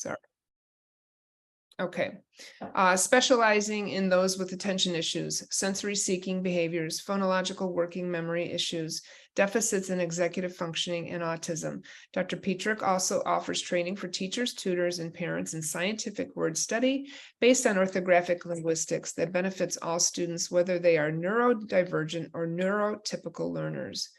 Sorry. Okay. Specializing in those with attention issues, sensory seeking behaviors, phonological working memory issues, deficits in executive functioning, and autism. Dr. Petrich also offers training for teachers, tutors, and parents in scientific word study based on orthographic linguistics that benefits all students, whether they are neurodivergent or neurotypical learners.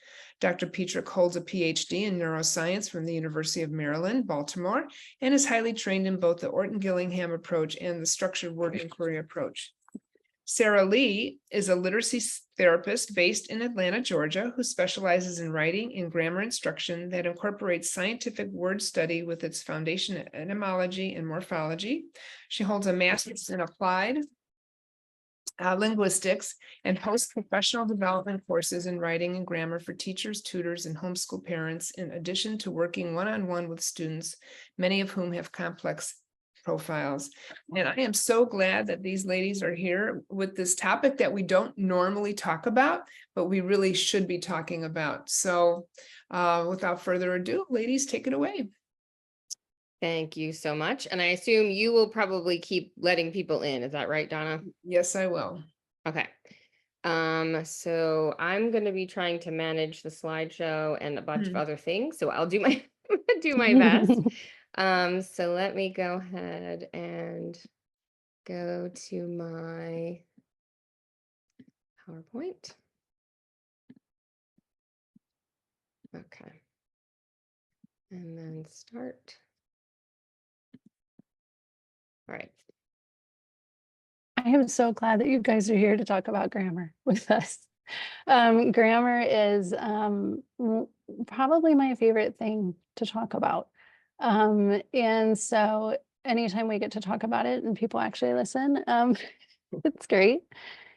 Dr. Petrich holds a PhD in neuroscience from the University of Maryland, Baltimore, and is highly trained in both the Orton-Gillingham approach and the structured word inquiry approach. Sara Lee is a literacy therapist based in Atlanta, Georgia, who specializes in writing and grammar instruction that incorporates scientific word study with its foundation in etymology and morphology. She holds a master's in applied linguistics and hosts professional development courses in writing and grammar for teachers, tutors, and homeschool parents, in addition to working one-on-one with students, many of whom have complex profiles. And I am so glad that these ladies are here with this topic that we don't normally talk about, but we really should be talking about. So without further ado, ladies, take it away. Thank you so much. And I assume you will probably keep letting people in. Is that right, Donna? Yes, I will. Okay. So I'm going to be trying to manage the slideshow and a bunch of other things. So I'll do my best. So let me go ahead and go to my PowerPoint. Okay. And then start. All right. I am so glad that you guys are here to talk about grammar with us. Grammar is probably my favorite thing to talk about. And so anytime we get to talk about it and people actually listen, it's great.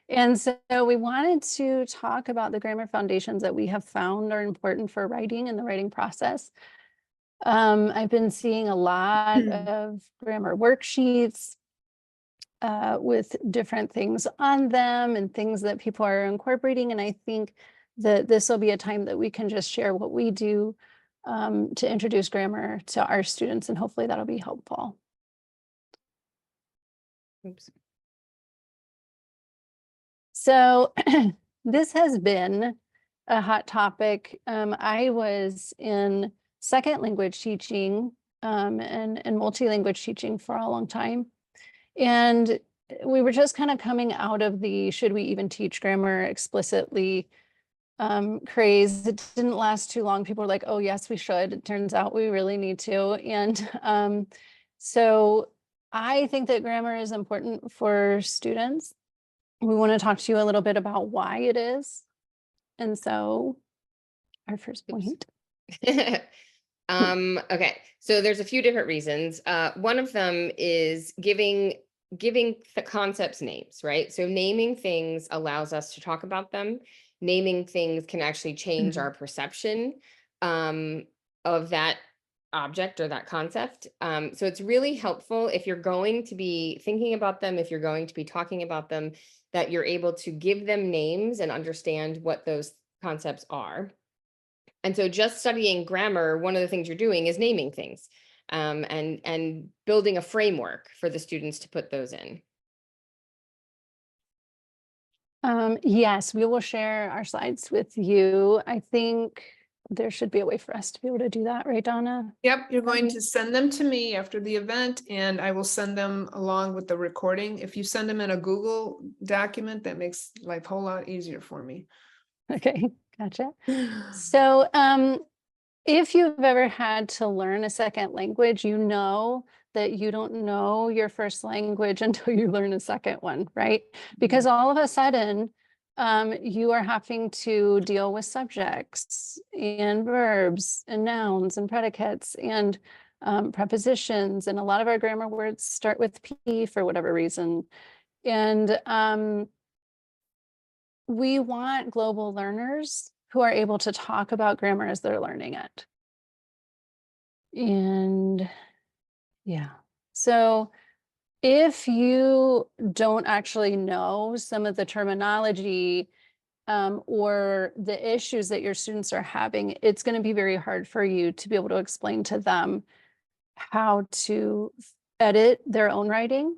And so we wanted to talk about the grammar foundations that we have found are important for writing and the writing process. I've been seeing a lot of grammar worksheets with different things on them and things that people are incorporating. And I think that this will be a time that we can just share what we do to introduce grammar to our students, and hopefully that'll be helpful. Oops. So this has been a hot topic. I was in second language teaching and multi-language teaching for a long time. And we were just kind of coming out of the should we even teach grammar explicitly craze. It didn't last too long. People were like, oh, yes, we should. It turns out we really need to. And so I think that grammar is important for students. We want to talk to you a little bit about why it is. And so our first point. Okay, so there's a few different reasons. One of them is giving the concepts names, right? So naming things allows us to talk about them. Naming things can actually change our perception of that object or that concept. So it's really helpful if you're going to be thinking about them, if you're going to be talking about them, that you're able to give them names and understand what those concepts are. And so just studying grammar, one of the things you're doing is naming things and building a framework for the students to put those in. Yes, we will share our slides with you. I think there should be a way for us to be able to do that, right, Donna? Yep, you're going to send them to me after the event, and I will send them along with the recording. If you send them in a Google document, that makes life a whole lot easier for me. Okay, gotcha. So if you've ever had to learn a second language, you know that you don't know your first language until you learn a second one, right? Because all of a sudden, you are having to deal with subjects and verbs and nouns and predicates and prepositions. And a lot of our grammar words start with P for whatever reason. And we want global learners who are able to talk about grammar as they're learning it. And yeah, so if you don't actually know some of the terminology or the issues that your students are having, it's going to be very hard for you to be able to explain to them how to edit their own writing,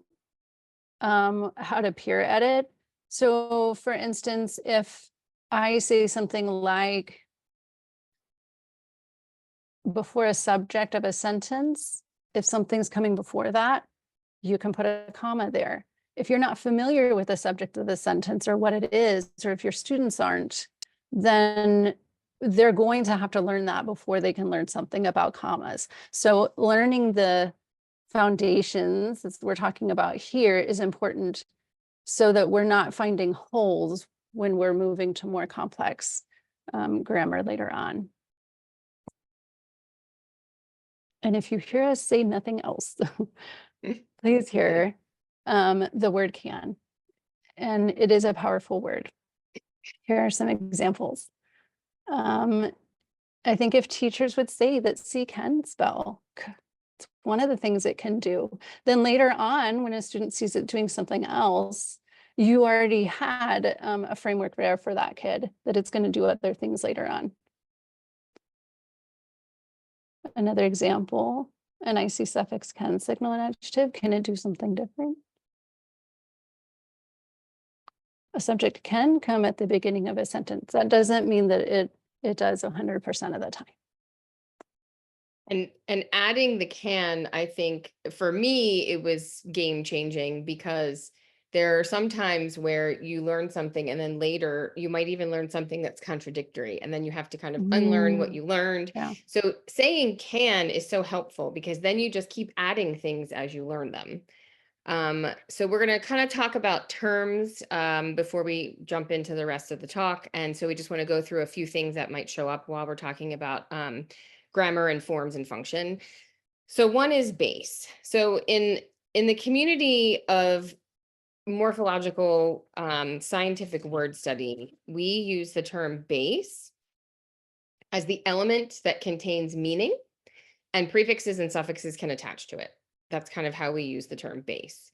how to peer edit. So for instance, if I say something like, before a subject of a sentence, if something's coming before that, you can put a comma there. If you're not familiar with the subject of the sentence or what it is, or if your students aren't, then they're going to have to learn that before they can learn something about commas. So learning the foundations that we're talking about here is important so that we're not finding holes when we're moving to more complex grammar later on. And if you hear us say nothing else, please hear the word can. And it is a powerful word. Here are some examples. I think if teachers would say that C can spell, it's one of the things it can do. Then later on, when a student sees it doing something else, you already had a framework there for that kid, that it's going to do other things later on. Another example, an IC suffix can signal an adjective. Can it do something different? A subject can come at the beginning of a sentence. That doesn't mean that it does 100% of the time. And adding the can, I think for me, it was game changing, because there are some times where you learn something and then later you might even learn something that's contradictory, and then you have to kind of unlearn what you learned. Yeah. So saying can is so helpful, because then you just keep adding things as you learn them. So we're going to kind of talk about terms before we jump into the rest of the talk. And so we just want to go through a few things that might show up while we're talking about grammar and forms and function. So one is base. So in the community of morphological scientific word study, we use the term base as the element that contains meaning, and prefixes and suffixes can attach to it. That's kind of how we use the term base.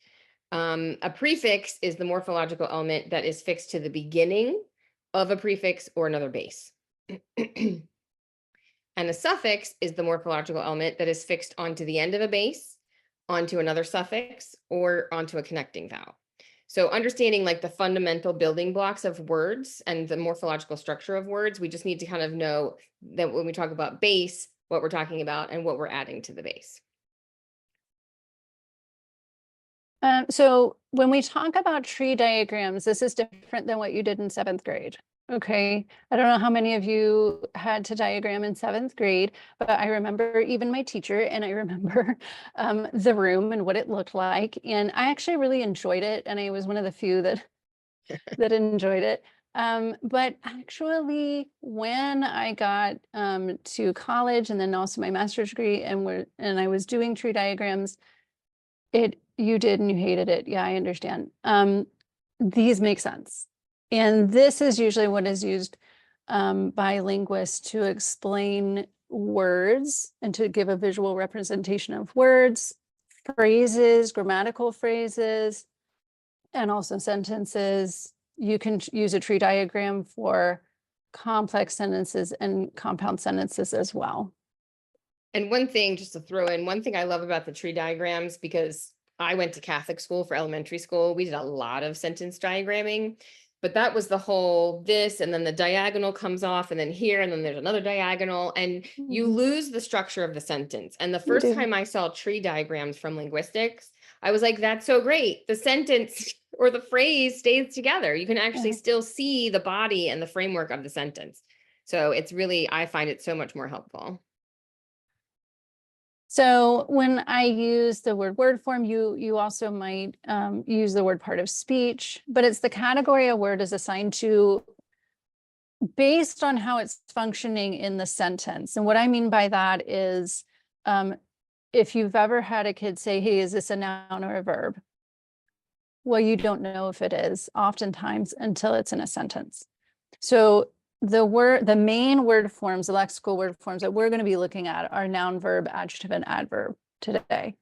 A prefix is the morphological element that is fixed to the beginning of a prefix or another base. And a suffix is the morphological element that is fixed onto the end of a base, onto another suffix, or onto a connecting vowel. So understanding like the fundamental building blocks of words and the morphological structure of words, we just need to kind of know that when we talk about base, what we're talking about and what we're adding to the base. So when we talk about tree diagrams, this is different than what you did in 7th grade. Okay, I don't know how many of you had to diagram in 7th grade, but I remember even my teacher, and I remember the room and what it looked like. And I actually really enjoyed it. And I was one of the few that enjoyed it. But actually, when I got to college and then also my master's degree, and I was doing tree diagrams, you did and you hated it. Yeah, I understand. These make sense. And this is usually what is used by linguists to explain words and to give a visual representation of words, phrases, grammatical phrases, and also sentences. You can use a tree diagram for complex sentences and compound sentences as well. And one thing, just to throw in, one thing I love about the tree diagrams, because I went to Catholic school for elementary school, we did a lot of sentence diagramming, but that was the whole this, and then the diagonal comes off, and then here, and then there's another diagonal, and you lose the structure of the sentence. And the first time I saw tree diagrams from linguistics, I was like, that's so great. The sentence or the phrase stays together. You can actually still see the body and the framework of the sentence. So it's really, I find it so much more helpful. So when I use the word form, you also might use the word part of speech, but it's the category a word is assigned to based on how it's functioning in the sentence. And what I mean by that is if you've ever had a kid say, hey, is this a noun or a verb? Well, you don't know if it is oftentimes until it's in a sentence. So the main word forms, the lexical word forms that we're going to be looking at are noun, verb, adjective, and adverb today.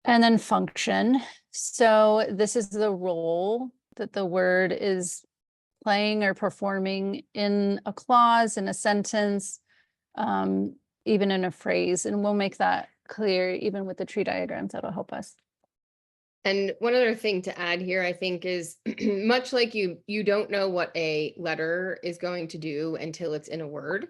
And then function. So this is the role that the word is playing or performing in a clause, in a sentence, even in a phrase, and we'll make that clear even with the tree diagrams. That'll help us. And one other thing to add here, I think, is much like you don't know what a letter is going to do until it's in a word.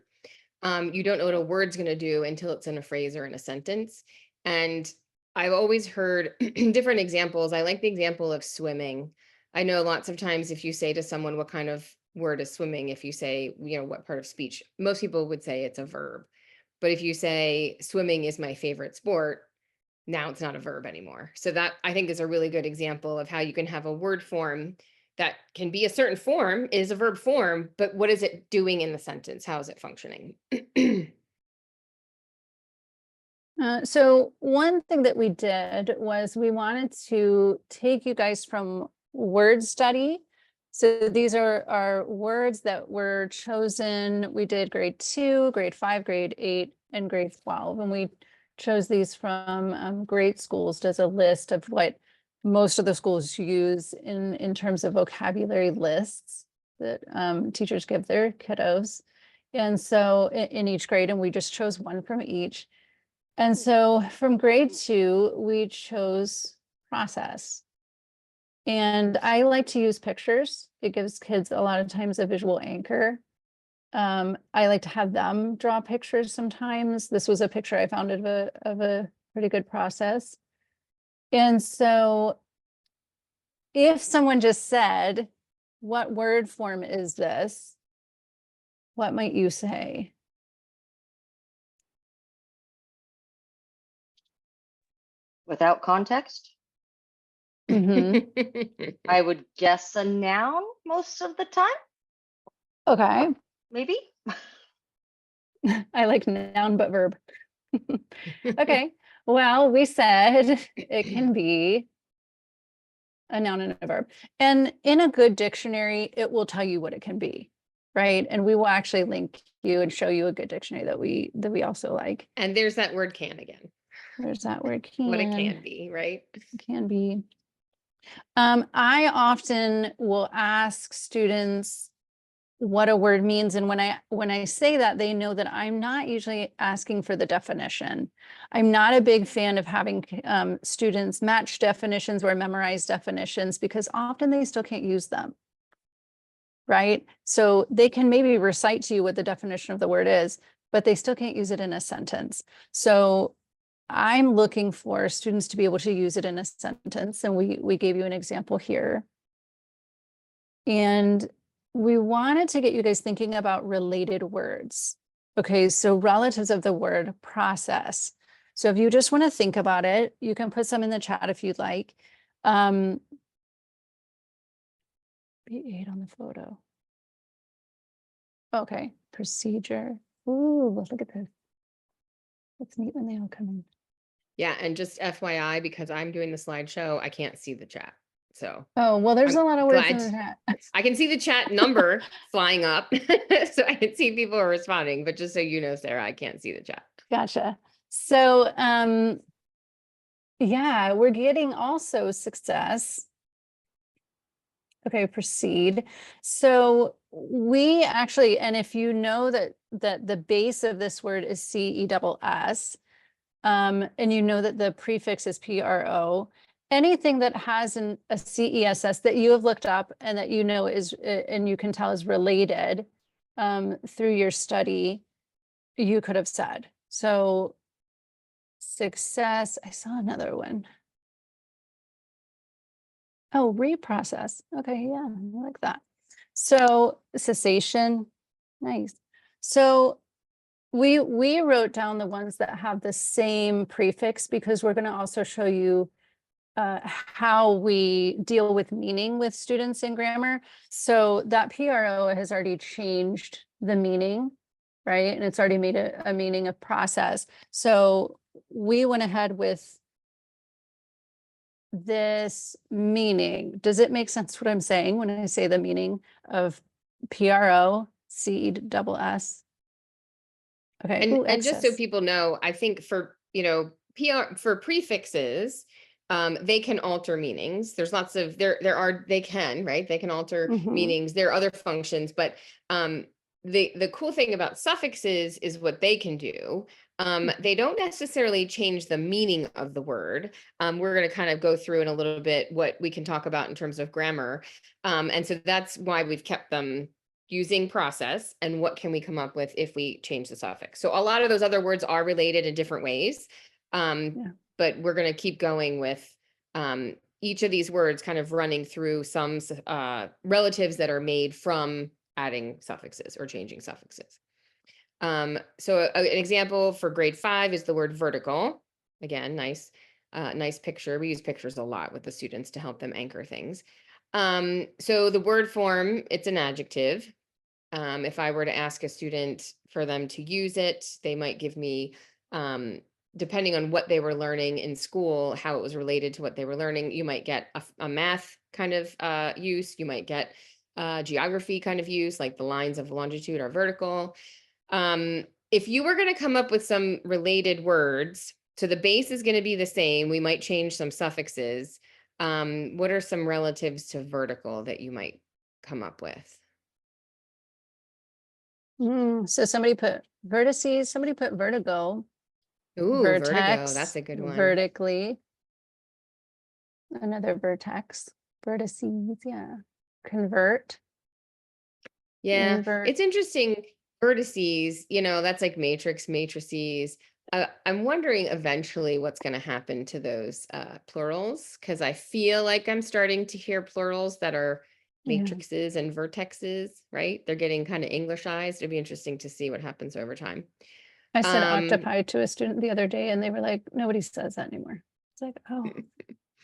You don't know what a word's going to do until it's in a phrase or in a sentence. And I've always heard different examples. I like the example of swimming. I know lots of times if you say to someone, what kind of word is swimming? If you say, what part of speech, most people would say it's a verb. But if you say swimming is my favorite sport, now it's not a verb anymore. So that, I think, is a really good example of how you can have a word form that can be a certain form, is a verb form, but what is it doing in the sentence? How is it functioning? So one thing that we did was we wanted to take you guys from word study. So these are words that were chosen. We did grade 2, grade 5, grade 8, and grade 12. And we chose these from Great Schools, does a list of what most of the schools use in terms of vocabulary lists that teachers give their kiddos. And so in each grade, and we just chose one from each. And so from grade 2, we chose process. And I like to use pictures. It gives kids a lot of times a visual anchor. I like to have them draw pictures sometimes. This was a picture I found of a pretty good process. And so if someone just said, what word form is this? What might you say? Without context, Mm-hmm. I would guess a noun most of the time, Okay. maybe. I like noun but verb. Okay. Well, we said it can be a noun and a verb. And in a good dictionary, it will tell you what it can be, right? And we will actually link you and show you a good dictionary that we also like. And there's that word can again. There's that word can. What it can be, right? Can be. I often will ask students what a word means, and when I say that, they know that I'm not usually asking for the definition. I'm not a big fan of having students match definitions or memorize definitions, because often they still can't use them, right? So they can maybe recite to you what the definition of the word is, but they still can't use it in a sentence. So I'm looking for students to be able to use it in a sentence, and we gave you an example here. And we wanted to get you guys thinking about related words. Okay, so relatives of the word process. So if you just want to think about it, you can put some in the chat if you'd like. B8 on the photo. Okay, procedure. Ooh, look at this. That's neat when they all come in. Yeah, and just FYI, because I'm doing the slideshow, I can't see the chat. So Oh, well, there's I'm a lot of words in glad- the chat. I can see the chat number flying up. So I can see people are responding, but just so you know, Sarah, I can't see the chat. Gotcha. So, yeah, we're getting also success. Okay, proceed. So we actually, and if you know that the base of this word is CESS, and you know that the prefix is PRO, anything that has a CESS that you have looked up and that you know is, and you can tell is related through your study, you could have said. So success, I saw another one. Oh, reprocess. Okay, yeah, I like that. So cessation, nice. So we wrote down the ones that have the same prefix, because we're going to also show you how we deal with meaning with students in grammar. So that PRO has already changed the meaning, right? And it's already made a meaning of process. So we went ahead with this meaning. Does it make sense what I'm saying when I say the meaning of PRO, CESS? Okay. Ooh, And just so excess. people know, I think for, for prefixes, they can alter meanings. There's lots of, they can, right? They can alter Mhm. meanings. There are other functions, but the cool thing about suffixes is what they can do. They don't necessarily change the meaning of the word. We're going to kind of go through in a little bit what we can talk about in terms of grammar. And so that's why we've kept them using process and what can we come up with if we change the suffix. So a lot of those other words are related in different ways. But we're going to keep going with each of these words kind of running through some relatives that are made from adding suffixes or changing suffixes. So an example for grade 5 is the word vertical. Again, nice picture. We use pictures a lot with the students to help them anchor things. So the word form, it's an adjective. If I were to ask a student for them to use it, they might give me, depending on what they were learning in school, how it was related to what they were learning, you might get a math kind of use. You might get geography kind of use, like the lines of longitude are vertical. If you were going to come up with some related words, so the base is going to be the same, we might change some suffixes. What are some relatives to vertical that you might come up with? So somebody put vertices, somebody put vertigo. Ooh, vertex, vertigo, that's a good one. Vertically. Another vertex. Vertices, yeah. Convert. Yeah, Invert. it's interesting. Vertices, that's like matrices. I'm wondering eventually what's going to happen to those plurals, because I feel like I'm starting to hear plurals that are matrices and vertexes, right? They're getting kind of Englishized. It'd be interesting to see what happens over time. I said octopi to a student the other day and they were like, nobody says that anymore. It's like, oh,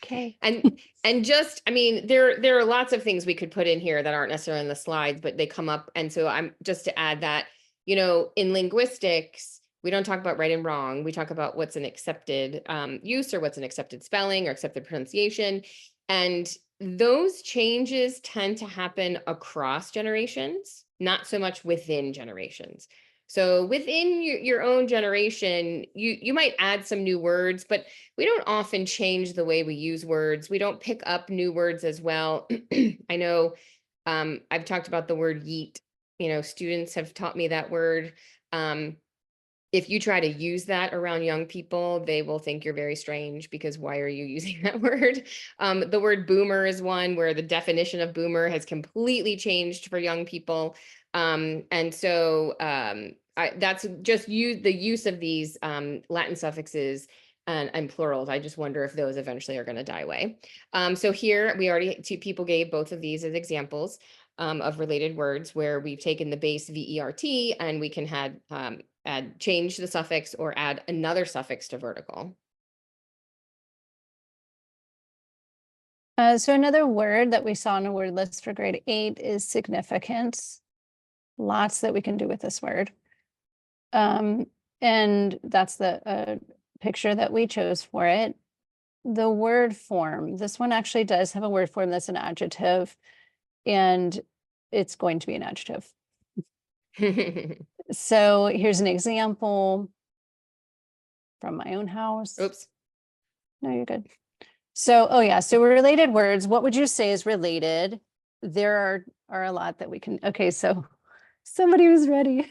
okay. And just, I mean, there are lots of things we could put in here that aren't necessarily in the slides, but they come up. And so I'm just to add that, in linguistics, we don't talk about right and wrong. We talk about what's an accepted use or what's an accepted spelling or accepted pronunciation. And those changes tend to happen across generations, not so much within generations. So within your own generation, you might add some new words, but we don't often change the way we use words. We don't pick up new words as well. I know I've talked about the word yeet. Students have taught me that word. If you try to use that around young people, they will think you're very strange because why are you using that word? The word boomer is one where the definition of boomer has completely changed for young people. And so that's just the use of these Latin suffixes and plurals. I just wonder if those eventually are going to die away. So here two people gave both of these as examples of related words where we've taken the base VERT and we can change the suffix or add another suffix to vertical. So another word that we saw on a word list for grade 8 is significance. Lots that we can do with this word. And that's the picture that we chose for it. The word form, this one actually does have a word form that's an adjective, and it's going to be an adjective. So here's an example from my own house. Oops. No, you're good. So, so related words, what would you say is related? There are a lot that we can, okay, so somebody was ready.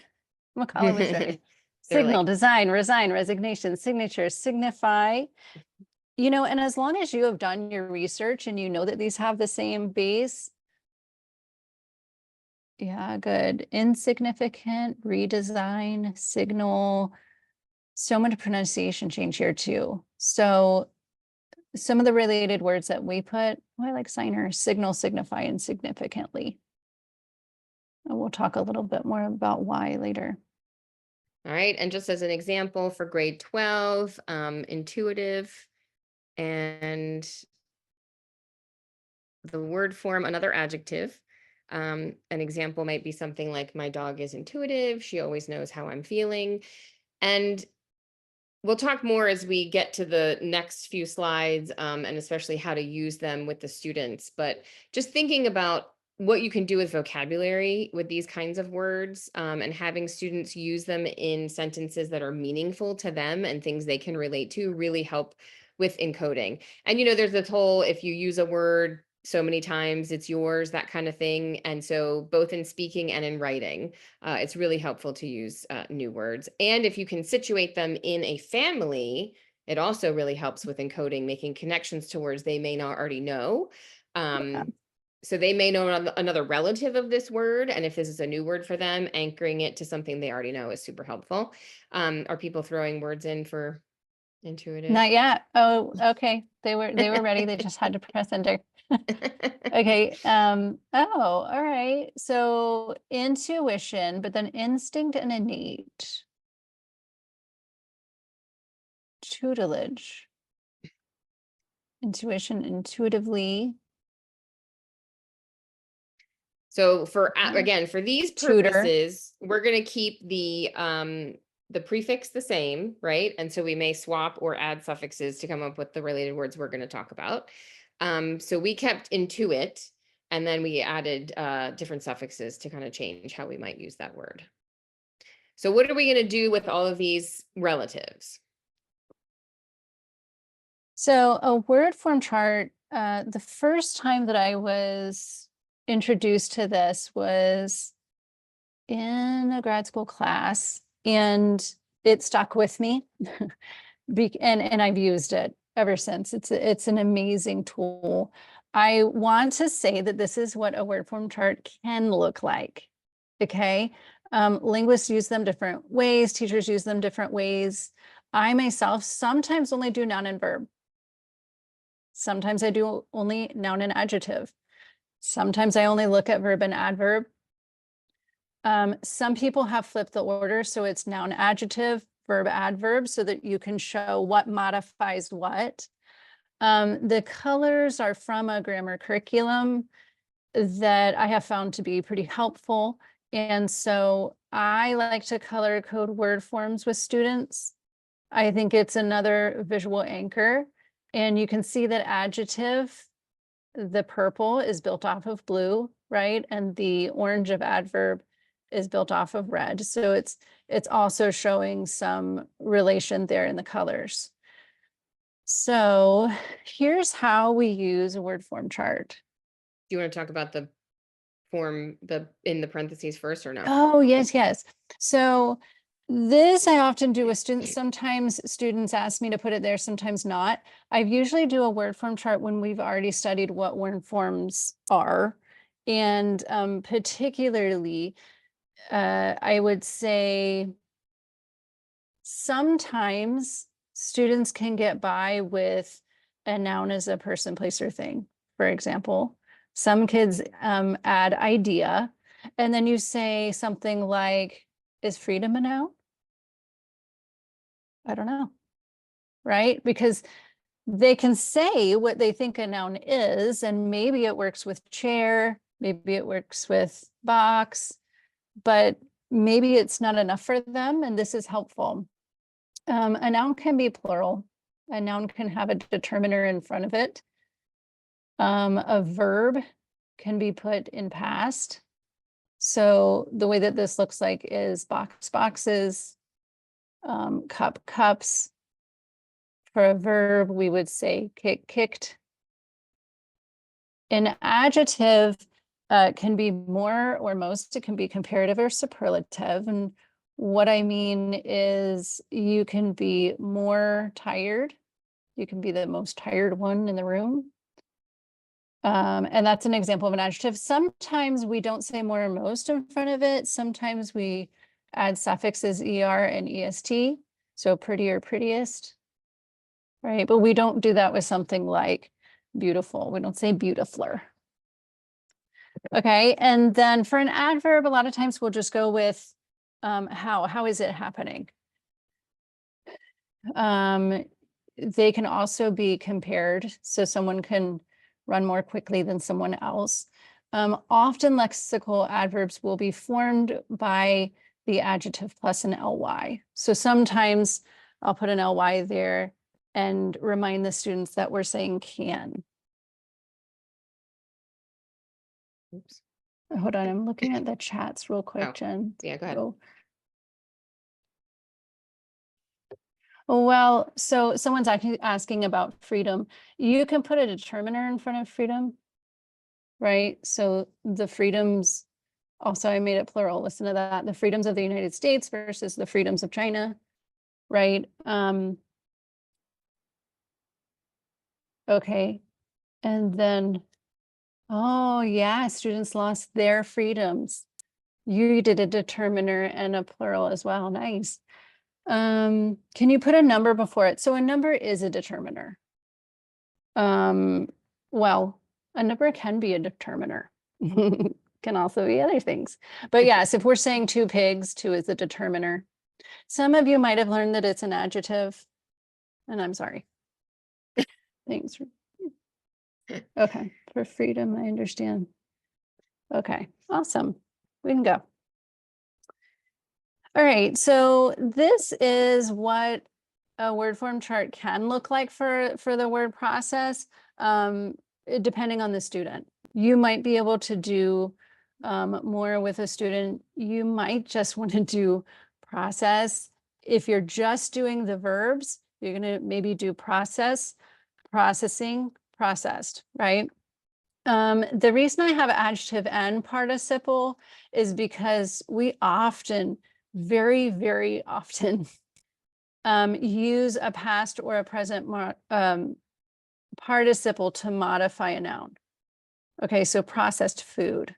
McCullough was ready. Signal, design, resign, resignation, signature, signify, and as long as you have done your research and you know that these have the same base. Yeah, good. Insignificant, redesign, signal. So much pronunciation change here too. So some of the related words that we put, I like signer, signal, signify, and significantly. And we'll talk a little bit more about why later. All right, and just as an example for grade 12, intuitive, and the word form, another adjective. An example might be something like, my dog is intuitive. She always knows how I'm feeling. And we'll talk more as we get to the next few slides, and especially how to use them with the students. But just thinking about what you can do with vocabulary with these kinds of words, and having students use them in sentences that are meaningful to them and things they can relate to really help with encoding. And there's this whole, if you use a word so many times, it's yours, that kind of thing. And so both in speaking and in writing, it's really helpful to use new words. And if you can situate them in a family, it also really helps with encoding, making connections to words they may not already know. So they may know another relative of this word, and if this is a new word for them, anchoring it to something they already know is super helpful. Are people throwing words in for intuitive? Not yet. Oh, okay. They were ready. They just had to press enter. Okay. Oh, all right. So intuition, but then instinct and innate. Tutelage. Intuition, intuitively. So for again, for these Tutor. purposes, we're going to keep the prefix the same, right? And so we may swap or add suffixes to come up with the related words we're going to talk about. So we kept intuit, and then we added different suffixes to kind of change how we might use that word. So what are we going to do with all of these relatives? So a word form chart, the first time that I was introduced to this was in a grad school class, and it stuck with me. And I've used it ever since. It's an amazing tool. I want to say that this is what a word form chart can look like. Okay. Linguists use them different ways, teachers use them different ways. I myself sometimes only do noun and verb. Sometimes I do only noun and adjective. Sometimes I only look at verb and adverb. Some people have flipped the order, so it's noun, adjective, verb, adverb, so that you can show what modifies what. The colors are from a grammar curriculum that I have found to be pretty helpful. And so I like to color code word forms with students. I think it's another visual anchor. And you can see that adjective, the purple is built off of blue, right? And the orange of adverb is built off of red. So it's also showing some relation there in the colors. So here's how we use a word form chart. Do you want to talk about the form in the parentheses first or no? Oh, yes. So this I often do with students. Sometimes students ask me to put it there, sometimes not. I usually do a word form chart when we've already studied what word forms are. And particularly, I would say sometimes students can get by with a noun as a person, place, or thing, for example. Some kids add idea, and then you say something like, is freedom a noun? I don't know, right? Because they can say what they think a noun is, and maybe it works with chair, maybe it works with box, but maybe it's not enough for them, and this is helpful. A noun can be plural. A noun can have a determiner in front of it. A verb can be put in past. So the way that this looks like is box, boxes, cup, cups. For a verb, we would say kick, kicked. An adjective can be more or most. It can be comparative or superlative. And what I mean is you can be more tired. You can be the most tired one in the room. And that's an example of an adjective. Sometimes we don't say more or most in front of it. Sometimes we add suffixes er and est. So pretty or prettiest, right? But we don't do that with something like beautiful. We don't say beautifuler. Okay, and then for an adverb, a lot of times we'll just go with how is it happening? They can also be compared, so someone can run more quickly than someone else. Often lexical adverbs will be formed by the adjective plus an ly. So sometimes I'll put an ly there and remind the students that we're saying can. Oops. Hold on, I'm looking at the chats real quick, Oh, Jen. yeah, go ahead. Well, so someone's asking about freedom. You can put a determiner in front of freedom. right? So the freedoms, also I made it plural, listen to that, the freedoms of the United States versus the freedoms of China, right? Okay, and then, oh yeah, students lost their freedoms. You did a determiner and a plural as well, nice. Can you put a number before it? So a number is a determiner. Well, a number can be a determiner. Can also be other things. But yes, if we're saying 2 pigs, 2 is a determiner. Some of you might have learned that it's an adjective, and I'm sorry. Thanks. Okay, for freedom, I understand. Okay, awesome. We can go. All right, so this is what a word form chart can look like for the word process, depending on the student. You might be able to do more with a student. You might just want to do process. If you're just doing the verbs, you're going to maybe do process, processing, processed, right? The reason I have adjective and participle is because we often, very, very often, use a past or a present participle to modify a noun. Okay, so processed food.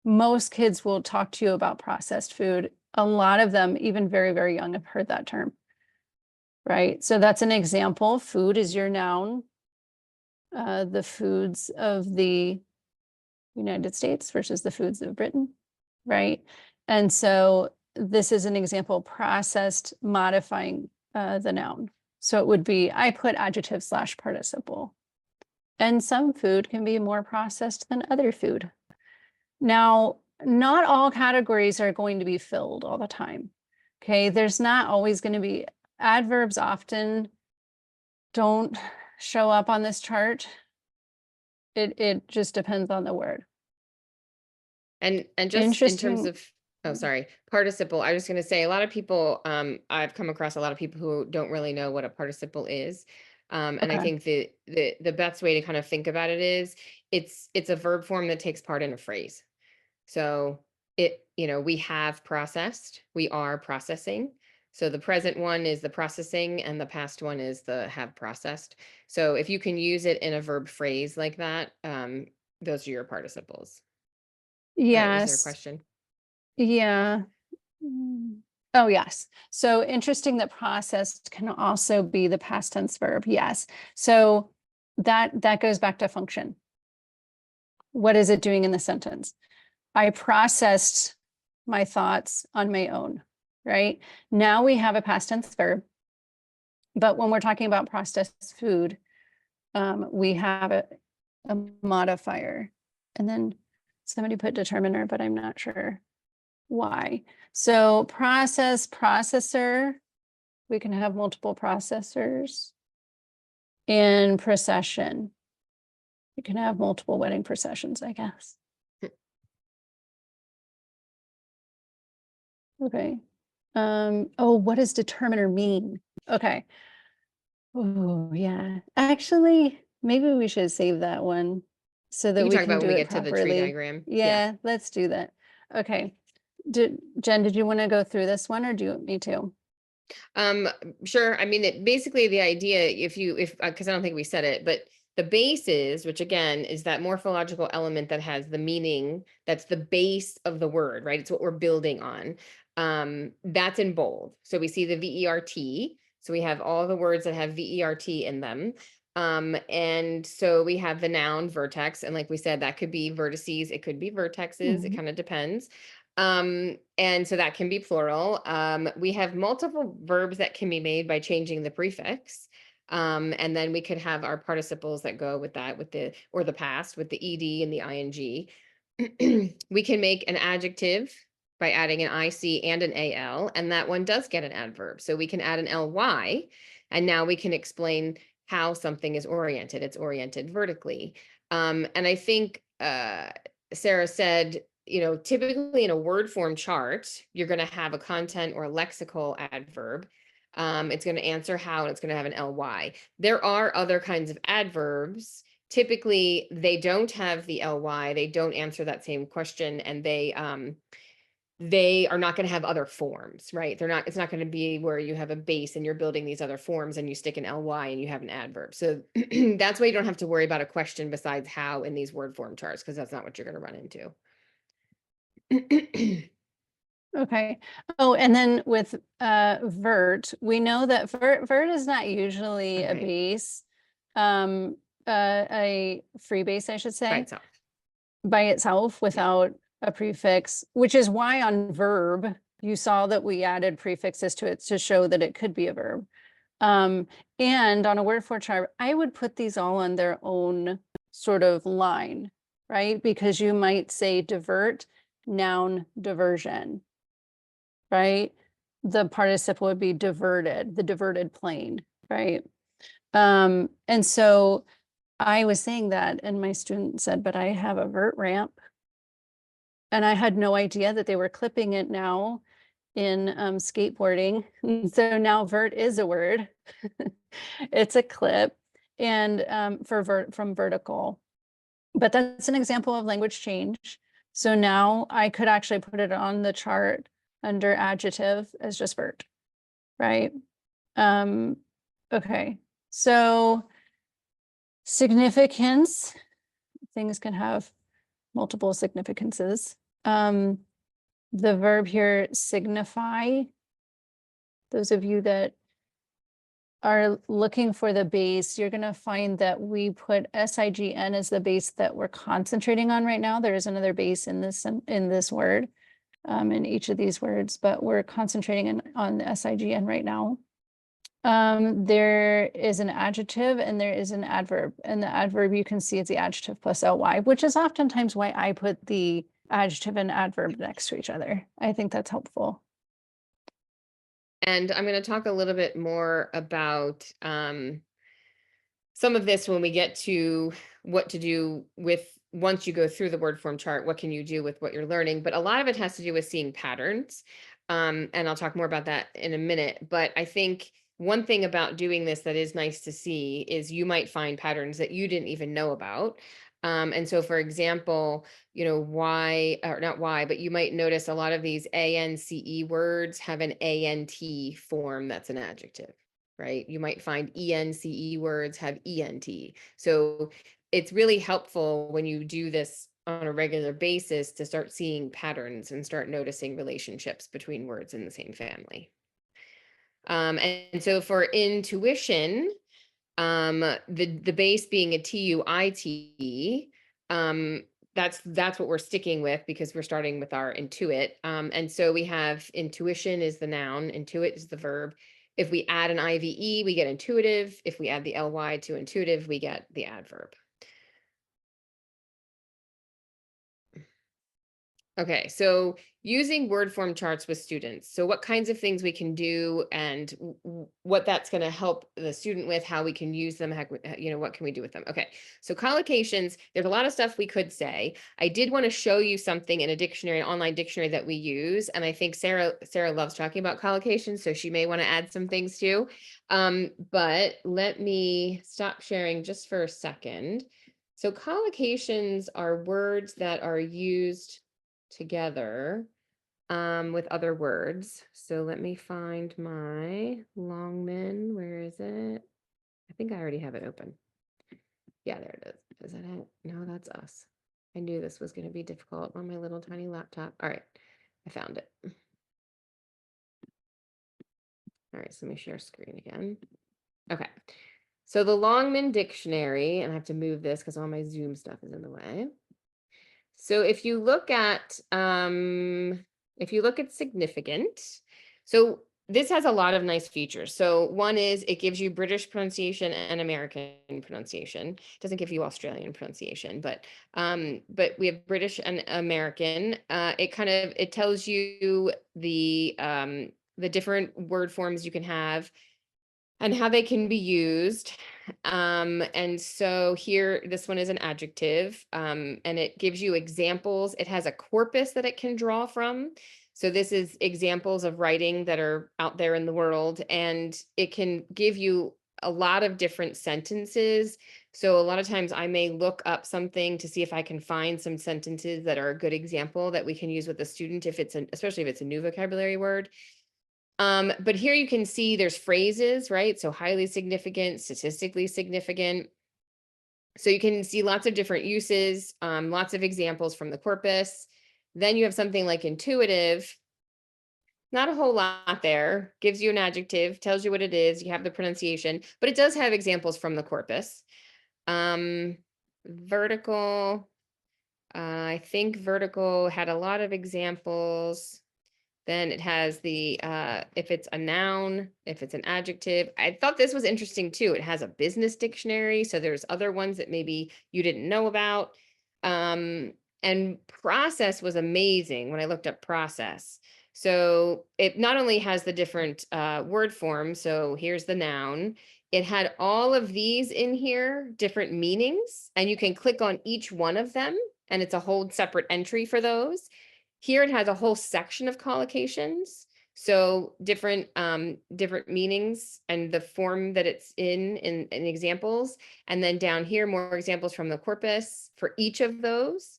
Most kids will talk to you about processed food. A lot of them, even very, very young, have heard that term, right? So that's an example. Food is your noun. The foods of the United States versus the foods of Britain, right? And so this is an example, processed modifying the noun. So it would be, I put adjective / participle. And some food can be more processed than other food. Now, not all categories are going to be filled all the time. Okay, there's not always going to be, adverbs often don't show up on this chart. It just depends on the word. And just in terms of, oh, sorry, participle, I was going to say a lot of people, I've come across a lot of people who don't really know what a participle is. And I Okay. think the best way to kind of think about it is it's a verb form that takes part in a phrase. So we have processed, we are processing. So the present one is the processing and the past one is the have processed. So if you can use it in a verb phrase like that, those are your participles. Was there a Yes. question? Yeah. Oh, yes. So interesting that processed can also be the past tense verb. Yes. So that goes back to function. What is it doing in the sentence? I processed my thoughts on my own, right? Now we have a past tense verb. But when we're talking about processed food, we have a modifier. And then somebody put determiner, but I'm not sure why. So process, processor, we can have multiple processors. And procession, you can have multiple wedding processions, I guess. Okay. Oh, what does determiner mean? Okay. Oh, yeah. Actually, maybe we should save that one so that We we can talk can about do when we it get to the tree properly. diagram. Yeah, let's do that. Okay. Jen, did you want to go through this one or do you want me to? Sure. I mean, basically the idea, because I don't think we said it, but the base is, which again is that morphological element that has the meaning, that's the base of the word, right? It's what we're building on. That's in bold. So we see the VERT. So we have all the words that have VERT in them. And so we have the noun vertex. And like we said, that could be vertices, it could be vertexes, it kind of depends. And so that can be plural. We have multiple verbs that can be made by changing the prefix. And then we could have our participles that go with that, or the past with the ed and the ing. We can make an adjective by adding an IC and an AL, and that one does get an adverb. So we can add an LY, and now we can explain how something is oriented. It's oriented vertically. And I think Sarah said, typically in a word form chart, you're going to have a content or lexical adverb. It's going to answer how, and it's going to have an LY. There are other kinds of adverbs typically they don't have the ly, they don't answer that same question, and they are not going to have other forms, right? It's not going to be where you have a base and you're building these other forms and you stick an ly and you have an adverb. So that's why you don't have to worry about a question besides how in these word form charts, because that's not what you're going to run into. Okay. Oh, and then with vert, we know that vert is not usually a Okay. base, a free base, I should By say, itself. by itself without a prefix, which is why on verb, you saw that we added prefixes to it to show that it could be a verb. And on a word for chart, I would put these all on their own sort of line, right? Because you might say divert, noun, diversion, right? The participle would be diverted, the diverted plane, right? And so I was saying that, and my student said, but I have a vert ramp. And I had no idea that they were clipping it now in skateboarding. So now vert is a word. It's a clip, and from vertical. But that's an example of language change. So now I could actually put it on the chart under adjective as just vert, right? Okay, so significance, things can have multiple significances. The verb here, signify, those of you that are looking for the base, you're going to find that we put sign as the base that we're concentrating on right now. There is another base in this word, in each of these words, but we're concentrating on the sign right now. There is an adjective and there is an adverb, and the adverb you can see is the adjective plus ly, which is oftentimes why I put the adjective and adverb next to each other. I think that's helpful. And I'm going to talk a little bit more about some of this when we get to what to do with, once you go through the word form chart, what can you do with what you're learning? But a lot of it has to do with seeing patterns. And I'll talk more about that in a minute. But I think one thing about doing this that is nice to see is you might find patterns that you didn't even know about. And so, for example, you know, why, or not why, but you might notice a lot of these ANCE words have an ANT form that's an adjective, right? You might find ENCE words have ENT. So it's really helpful when you do this on a regular basis to start seeing patterns and start noticing relationships between words in the same family. And so for intuition, the base being a TUIT, that's what we're sticking with because we're starting with our intuit. And so we have intuition is the noun, intuit is the verb. If we add an IVE, we get intuitive. If we add the ly to intuitive, we get the adverb. Okay, so using word form charts with students. So what kinds of things we can do and what that's going to help the student with, how we can use them, you know, what can we do with them? Okay, so collocations, there's a lot of stuff we could say. I did want to show you something in a dictionary, an online dictionary that we use. And I think Sara loves talking about collocations, so she may want to add some things too. But let me stop sharing just for a second. So collocations are words that are used together with other words. So let me find my Longman. Where is it? I think I already have it open. Yeah, there it is. Is that it? No, that's us. I knew this was going to be difficult on my little tiny laptop. All right, I found it. All right, so let me share screen again. Okay, so the Longman Dictionary, and I have to move this because all my Zoom stuff is in the way. So if you look at significant, so this has a lot of nice features. So one is it gives you British pronunciation and American pronunciation. It doesn't give you Australian pronunciation, but we have British and American. It tells you the different word forms you can have and how they can be used. And so here, this one is an adjective, and it gives you examples. It has a corpus that it can draw from. So this is examples of writing that are out there in the world, and it can give you a lot of different sentences. So a lot of times I may look up something to see if I can find some sentences that are a good example that we can use with a student if it's especially if it's a new vocabulary word. But here you can see there's phrases, right? So highly significant, statistically significant. So you can see lots of different uses, lots of examples from the corpus. Then you have something like intuitive. Not a whole lot there, gives you an adjective, tells you what it is, you have the pronunciation, but it does have examples from the corpus. Vertical, I think vertical had a lot of examples. Then it has the, if it's a noun, if it's an adjective. I thought this was interesting too. It has a business dictionary. So there's other ones that maybe you didn't know about. And process was amazing when I looked up process. So it not only has the different word forms. So here's the noun. It had all of these in here, different meanings, and you can click on each one of them. And it's a whole separate entry for those. Here it has a whole section of collocations. So different meanings and the form that it's in examples. And then down here, more examples from the corpus for each of those.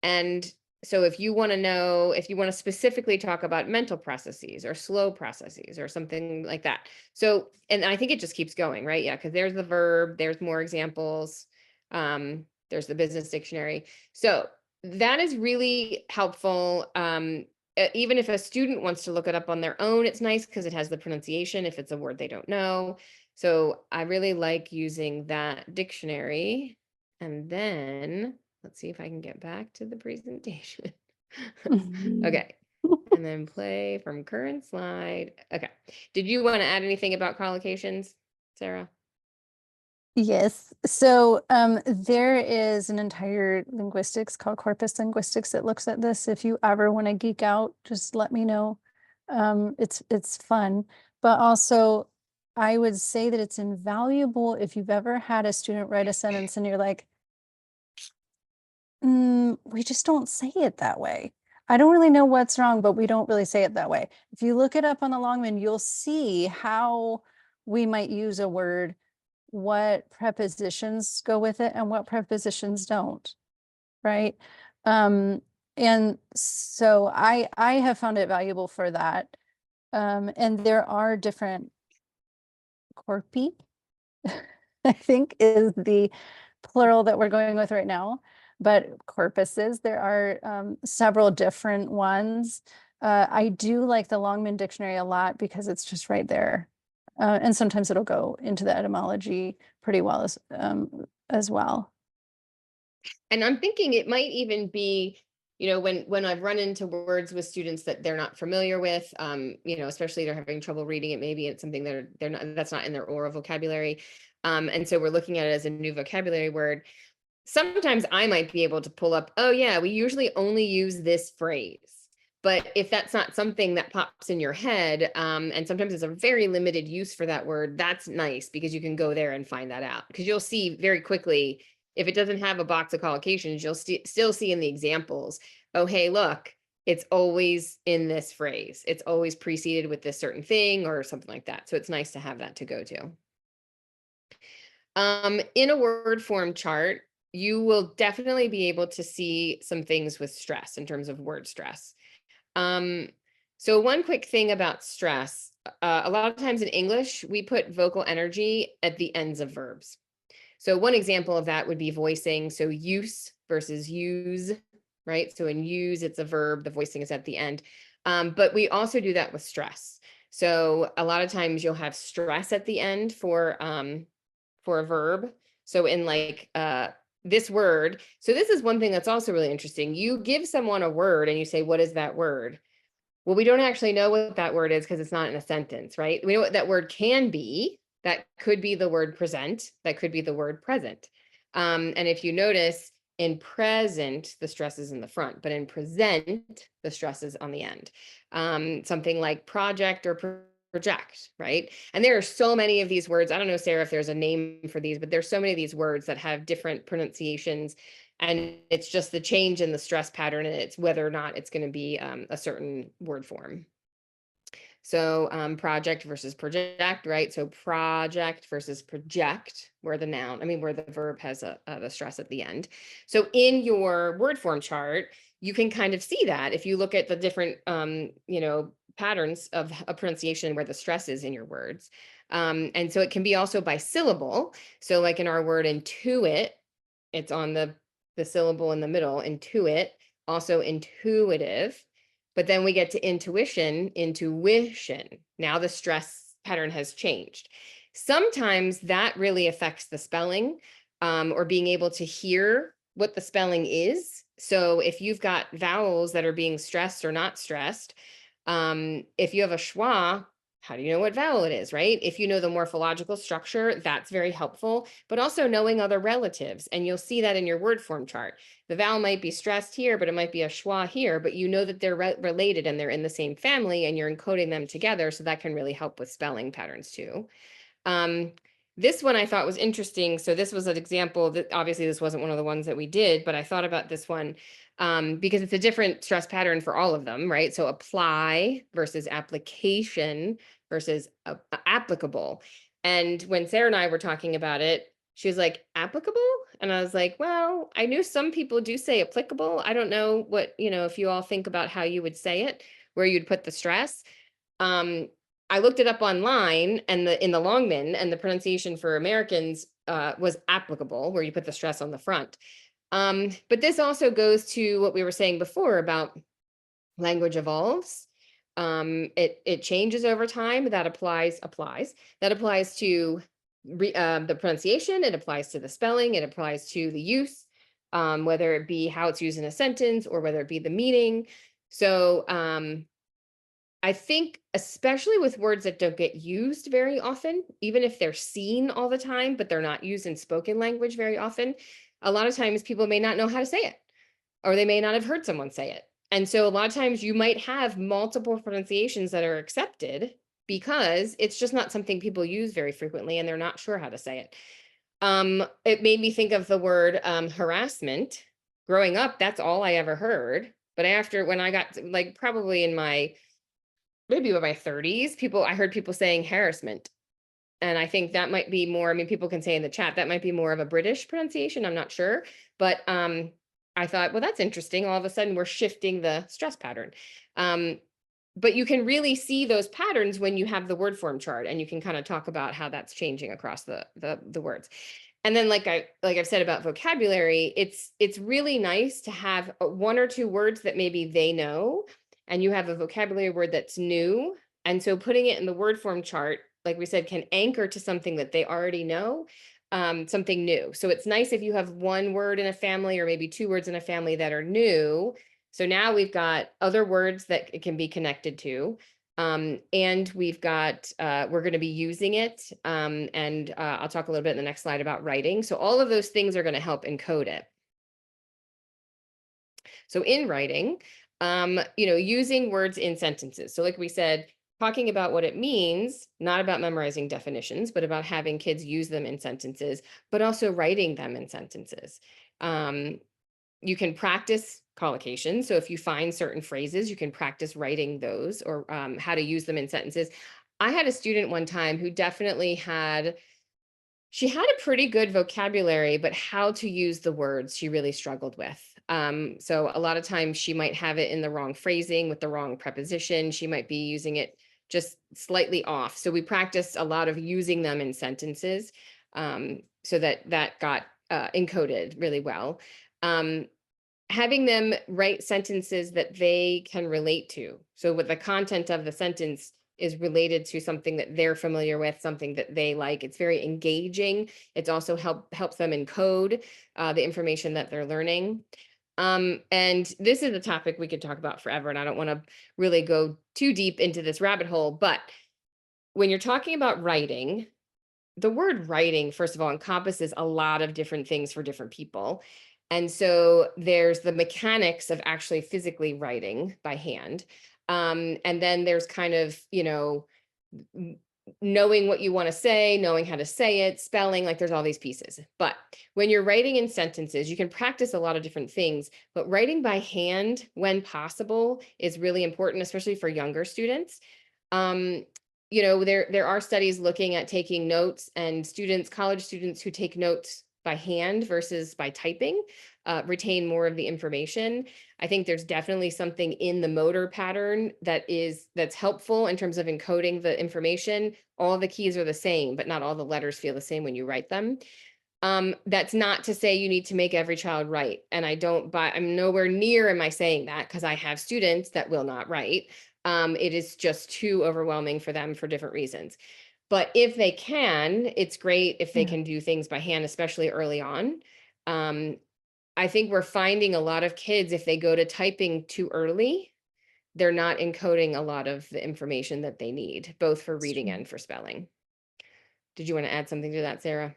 And so if you want to know, if you want to specifically talk about mental processes or slow processes or something like that. So, and I think it just keeps going, right? Yeah, because there's the verb, there's more examples. There's the business dictionary. So that is really helpful. Even if a student wants to look it up on their own, it's nice because it has the pronunciation if it's a word they don't know. So I really like using that dictionary. And then let's see if I can get back to the presentation. Okay. And then play from current slide. Okay. Did you want to add anything about collocations, Sarah? Yes. So there is an entire linguistics called corpus linguistics that looks at this. If you ever want to geek out, just let me know. It's fun, but also I would say that it's invaluable if you've ever had a student write a sentence and you're like, we just don't say it that way. I don't really know what's wrong, but we don't really say it that way. If you look it up on the Longman, you'll see how we might use a word, what prepositions go with it and what prepositions don't, right? And so I have found it valuable for that. And there are different corpi, I think is the plural that we're going with right now, but corpuses, there are several different ones. I do like the Longman dictionary a lot because it's just right there. And sometimes it'll go into the etymology pretty well as well. And I'm thinking it might even be, when I've run into words with students that they're not familiar with, especially they're having trouble reading it, maybe it's something that they're not, that's not in their oral vocabulary. And so we're looking at it as a new vocabulary word. Sometimes I might be able to pull up, oh yeah, we usually only use this phrase. But if that's not something that pops in your head, and sometimes it's a very limited use for that word, that's nice because you can go there and find that out. Because you'll see very quickly, if it doesn't have a box of collocations, you'll still see in the examples, oh, hey, look, it's always in this phrase. It's always preceded with this certain thing or something like that. So it's nice to have that to go to. In a word form chart, you will definitely be able to see some things with stress in terms of word stress. So one quick thing about stress, a lot of times in English, we put vocal energy at the ends of verbs. So one example of that would be voicing. So use versus use, right? So in use, it's a verb, the voicing is at the end. But we also do that with stress. So a lot of times you'll have stress at the end for a verb. So in like this word, so this is one thing that's also really interesting. You give someone a word and you say, what is that word? Well, we don't actually know what that word is because it's not in a sentence, right? We know what that word can be. That could be the word present. That could be the word present. And if you notice, in present, the stress is in the front, but in present, the stress is on the end. Something like project or project, right? And there are so many of these words. I don't know, Sarah, if there's a name for these, but there's so many of these words that have different pronunciations. And it's just the change in the stress pattern, and it's whether or not it's going to be a certain word form. So project versus project, right? So project versus project, where the noun, where the verb has the stress at the end. So in your word form chart, you can kind of see that if you look at the different, patterns of a pronunciation where the stress is in your words. And so it can be also by syllable. So like in our word intuit, it's on the syllable in the middle, intuit, also intuitive. But then we get to intuition. Now the stress pattern has changed. Sometimes that really affects the spelling, or being able to hear what the spelling is. So if you've got vowels that are being stressed or not stressed, if you have a schwa, how do you know what vowel it is, right? If you know the morphological structure, that's very helpful, but also knowing other relatives. And you'll see that in your word form chart. The vowel might be stressed here, but it might be a schwa here, but you know that they're related and they're in the same family and you're encoding them together. So that can really help with spelling patterns too. This one I thought was interesting. So this was an example that obviously this wasn't one of the ones that we did, but I thought about this one because it's a different stress pattern for all of them, right? So apply versus application versus applicable. And when Sarah and I were talking about it, she was like, applicable? And I was like, well, I knew some people do say applicable. I don't know what, if you all think about how you would say it, where you'd put the stress. I looked it up online, and in the Longman, and the pronunciation for Americans was applicable, where you put the stress on the front. But this also goes to what we were saying before about language evolves. It changes over time. That applies. That applies to the pronunciation. It applies to the spelling. It applies to the use, whether it be how it's used in a sentence or whether it be the meaning. So I think especially with words that don't get used very often, even if they're seen all the time, but they're not used in spoken language very often, a lot of times people may not know how to say it, or they may not have heard someone say it. And so a lot of times you might have multiple pronunciations that are accepted because it's just not something people use very frequently and they're not sure how to say it. It made me think of the word harassment. Growing up, that's all I ever heard. But when I got like probably in maybe by my 30s, I heard people saying harassment. And I think that might be more, people can say in the chat, that might be more of a British pronunciation. I'm not sure. But I thought, well, that's interesting. All of a sudden we're shifting the stress pattern. But you can really see those patterns when you have the word form chart, and you can kind of talk about how that's changing across the words. And then like I've said about vocabulary, it's really nice to have one or two words that maybe they know, and you have a vocabulary word that's new. And so putting it in the word form chart, like we said, can anchor to something that they already know, something new. So it's nice if you have one word in a family or maybe two words in a family that are new. So now we've got other words that it can be connected to. And we've got, we're going to be using it. And I'll talk a little bit in the next slide about writing. So all of those things are going to help encode it. So in writing, using words in sentences. So like we said, talking about what it means, not about memorizing definitions, but about having kids use them in sentences, but also writing them in sentences. You can practice collocations. So if you find certain phrases, you can practice writing those, or how to use them in sentences. I had a student one time who definitely she had a pretty good vocabulary, but how to use the words she really struggled with. So a lot of times she might have it in the wrong phrasing with the wrong preposition. She might be using it just slightly off. So we practiced a lot of using them in sentences, so that got encoded really well. Having them write sentences that they can relate to. So what the content of the sentence is related to something that they're familiar with, something that they like. It's very engaging. It's also helps them encode the information that they're learning. And this is a topic we could talk about forever, and I don't want to really go too deep into this rabbit hole, but when you're talking about writing, the word writing, first of all, encompasses a lot of different things for different people. And so there's the mechanics of actually physically writing by hand. And then there's kind of, knowing what you want to say, knowing how to say it, spelling, like there's all these pieces. But when you're writing in sentences, you can practice a lot of different things, but writing by hand when possible is really important, especially for younger students. You know, there are studies looking at taking notes, and college students who take notes by hand versus by typing retain more of the information. I think there's definitely something in the motor pattern that's helpful in terms of encoding the information. All the keys are the same, but not all the letters feel the same when you write them. That's not to say you need to make every child write. And I'm nowhere near am I saying that, because I have students that will not write. It is just too overwhelming for them for different reasons. But if they can, it's great if they can do things by hand, especially early on. I think we're finding a lot of kids, if they go to typing too early, they're not encoding a lot of the information that they need, both for reading and for spelling. Did you want to add something to that, Sarah?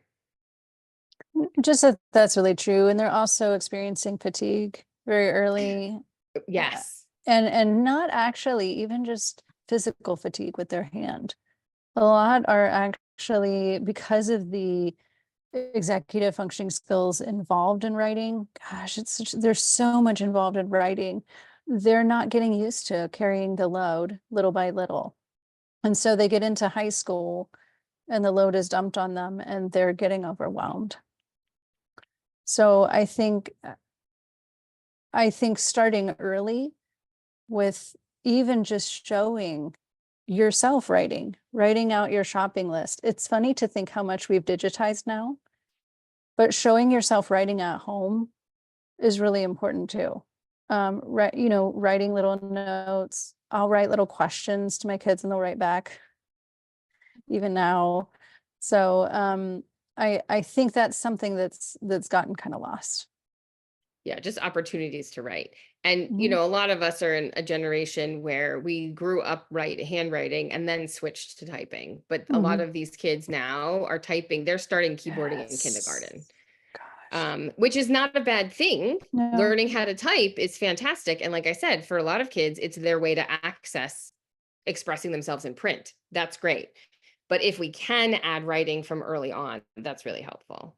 Just that that's really true. And they're also experiencing fatigue very early. Yes. And not actually even just physical fatigue with their hand. A lot are actually, because of the executive functioning skills involved in writing. Gosh, there's so much involved in writing. They're not getting used to carrying the load little by little. And so they get into high school and the load is dumped on them and they're getting overwhelmed. So I think starting early with even just showing yourself writing out your shopping list. It's funny to think how much we've digitized now, but showing yourself writing at home is really important too. Writing little notes. I'll write little questions to my kids and they'll write back even now. So I think that's something that's gotten kind of lost. Yeah, just opportunities to write. And, you know, a lot of us are in a generation where we grew up handwriting and then switched to typing. But a lot of these kids now are typing, they're starting keyboarding in kindergarten. Which is not a bad thing. No. Learning how to type is fantastic. And like I said, for a lot of kids, it's their way to access expressing themselves in print. That's great. But if we can add writing from early on, that's really helpful.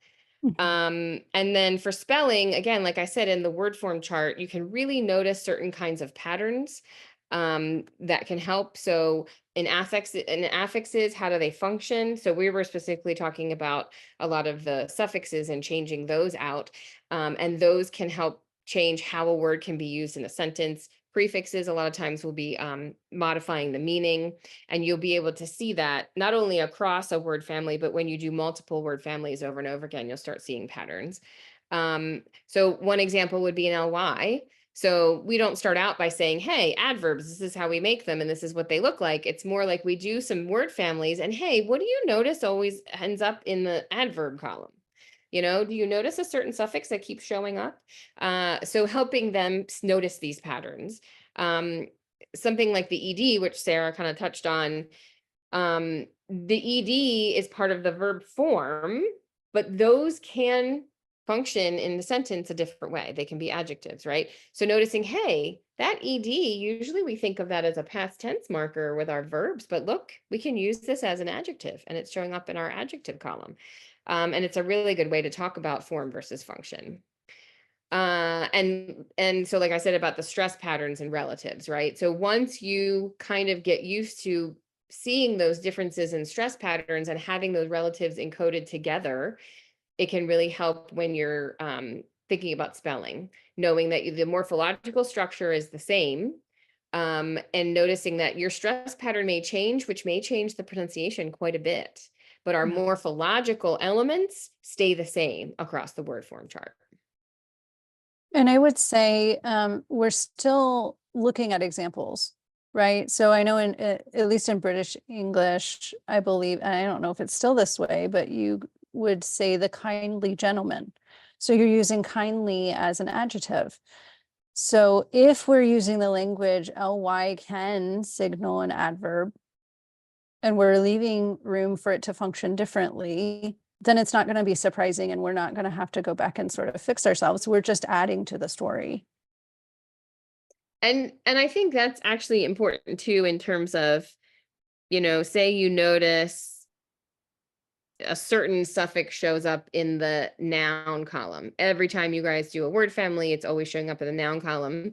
And then for spelling, again, like I said, in the word form chart, you can really notice certain kinds of patterns that can help. So in affixes, how do they function? So we were specifically talking about a lot of the suffixes and changing those out. And those can help change how a word can be used in a sentence. Prefixes a lot of times will be modifying the meaning, and you'll be able to see that not only across a word family, but when you do multiple word families over and over again, you'll start seeing patterns. So one example would be an ly. So we don't start out by saying, hey, adverbs, this is how we make them and this is what they look like. It's more like we do some word families and hey, what do you notice always ends up in the adverb column? You know, do you notice a certain suffix that keeps showing up? So helping them notice these patterns. Something like the ED, which Sarah kind of touched on, the ED is part of the verb form, but those can function in the sentence a different way. They can be adjectives, right? So noticing, hey, that ED, usually we think of that as a past tense marker with our verbs, but look, we can use this as an adjective and it's showing up in our adjective column. And it's a really good way to talk about form versus function. And so like I said about the stress patterns and relatives, right? So once you kind of get used to seeing those differences in stress patterns and having those relatives encoded together, it can really help when you're thinking about spelling, knowing that the morphological structure is the same, and noticing that your stress pattern may change, which may change the pronunciation quite a bit, but our morphological elements stay the same across the word form chart. And I would say we're still looking at examples, right? So I know at least in British English, I believe, and I don't know if it's still this way, but you would say the kindly gentleman. So you're using kindly as an adjective. So if we're using the language, ly can signal an adverb, and we're leaving room for it to function differently, then it's not going to be surprising and we're not going to have to go back and sort of fix ourselves. We're just adding to the story. And I think that's actually important too, in terms of, you know, say you notice a certain suffix shows up in the noun column. Every time you guys do a word family, it's always showing up in the noun column.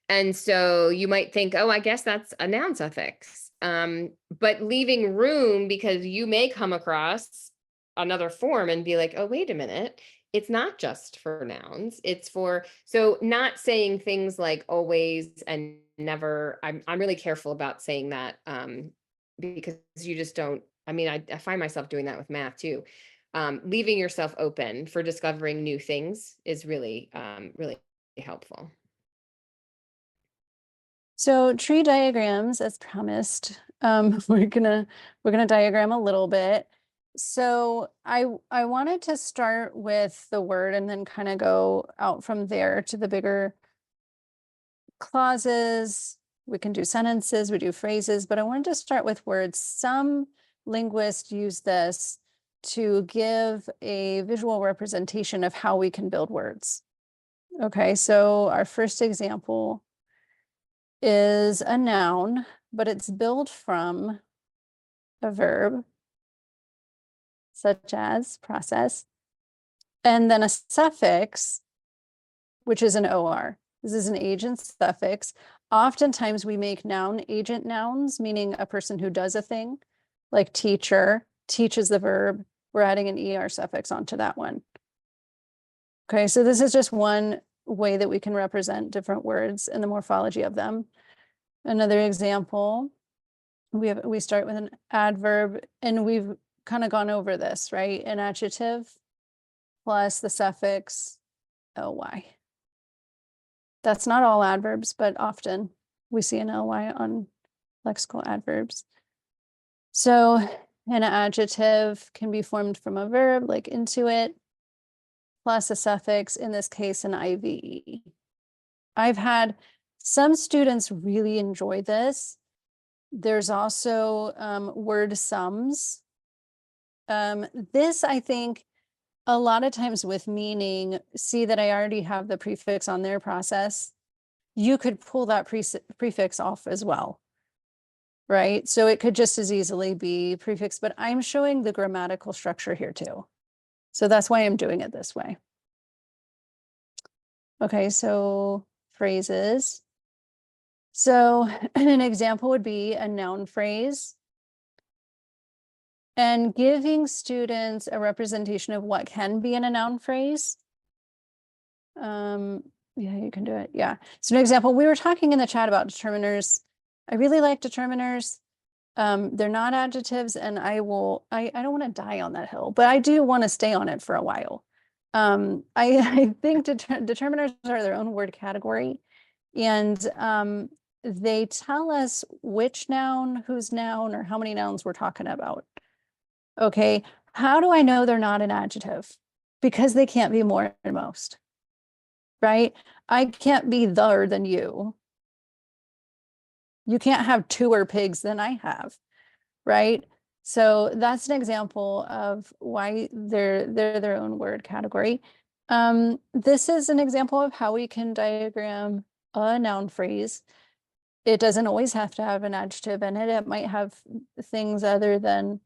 And so you might think, oh, I guess that's a noun suffix. but leaving room, because you may come across another form and be like, oh, wait a minute, it's not just for nouns, it's for, so not saying things like always and never. I'm really careful about saying that, because you just don't, I mean, I find myself doing that with math too. Leaving yourself open for discovering new things is really, really helpful. So tree diagrams, as promised, we're gonna diagram a little bit. So I wanted to start with the word and then kind of go out from there to the bigger clauses. We can do sentences, we do phrases, but I wanted to start with words. Some linguists use this to give a visual representation of how we can build words. Okay, so our first example is a noun, but it's built from a verb, such as process, and then a suffix, which is an OR. This is an agent suffix. Oftentimes we make noun agent nouns, meaning a person who does a thing, like teacher, teaches the verb. We're adding an ER suffix onto that one. Okay, so this is just one way that we can represent different words and the morphology of them. Another example, we start with an adverb, and we've kind of gone over this, right? An adjective plus the suffix ly. That's not all adverbs, but often we see an ly on lexical adverbs. So an adjective can be formed from a verb like intuit plus a suffix, in this case an IVE. I've had some students really enjoy this. There's also word sums. This, I think, a lot of times with meaning, see that I already have the prefix on their process. You could pull that prefix off as well, right? So it could just as easily be prefix, but I'm showing the grammatical structure here too. So that's why I'm doing it this way. Okay, so phrases. So an example would be a noun phrase. And giving students a representation of what can be in a noun phrase. Yeah, you can do it. Yeah. So an example, we were talking in the chat about determiners. I really like determiners. They're not adjectives, and I don't want to die on that hill, but I do want to stay on it for a while. I think determiners are their own word category, and they tell us which noun, whose noun, or how many nouns we're talking about. Okay, how do I know they're not an adjective? Because they can't be more than most, right? I can't be the than you. You can't have two pigs than I have, right? So that's an example of why they're their own word category. This is an example of how we can diagram a noun phrase. It doesn't always have to have an adjective in it. It might have things other than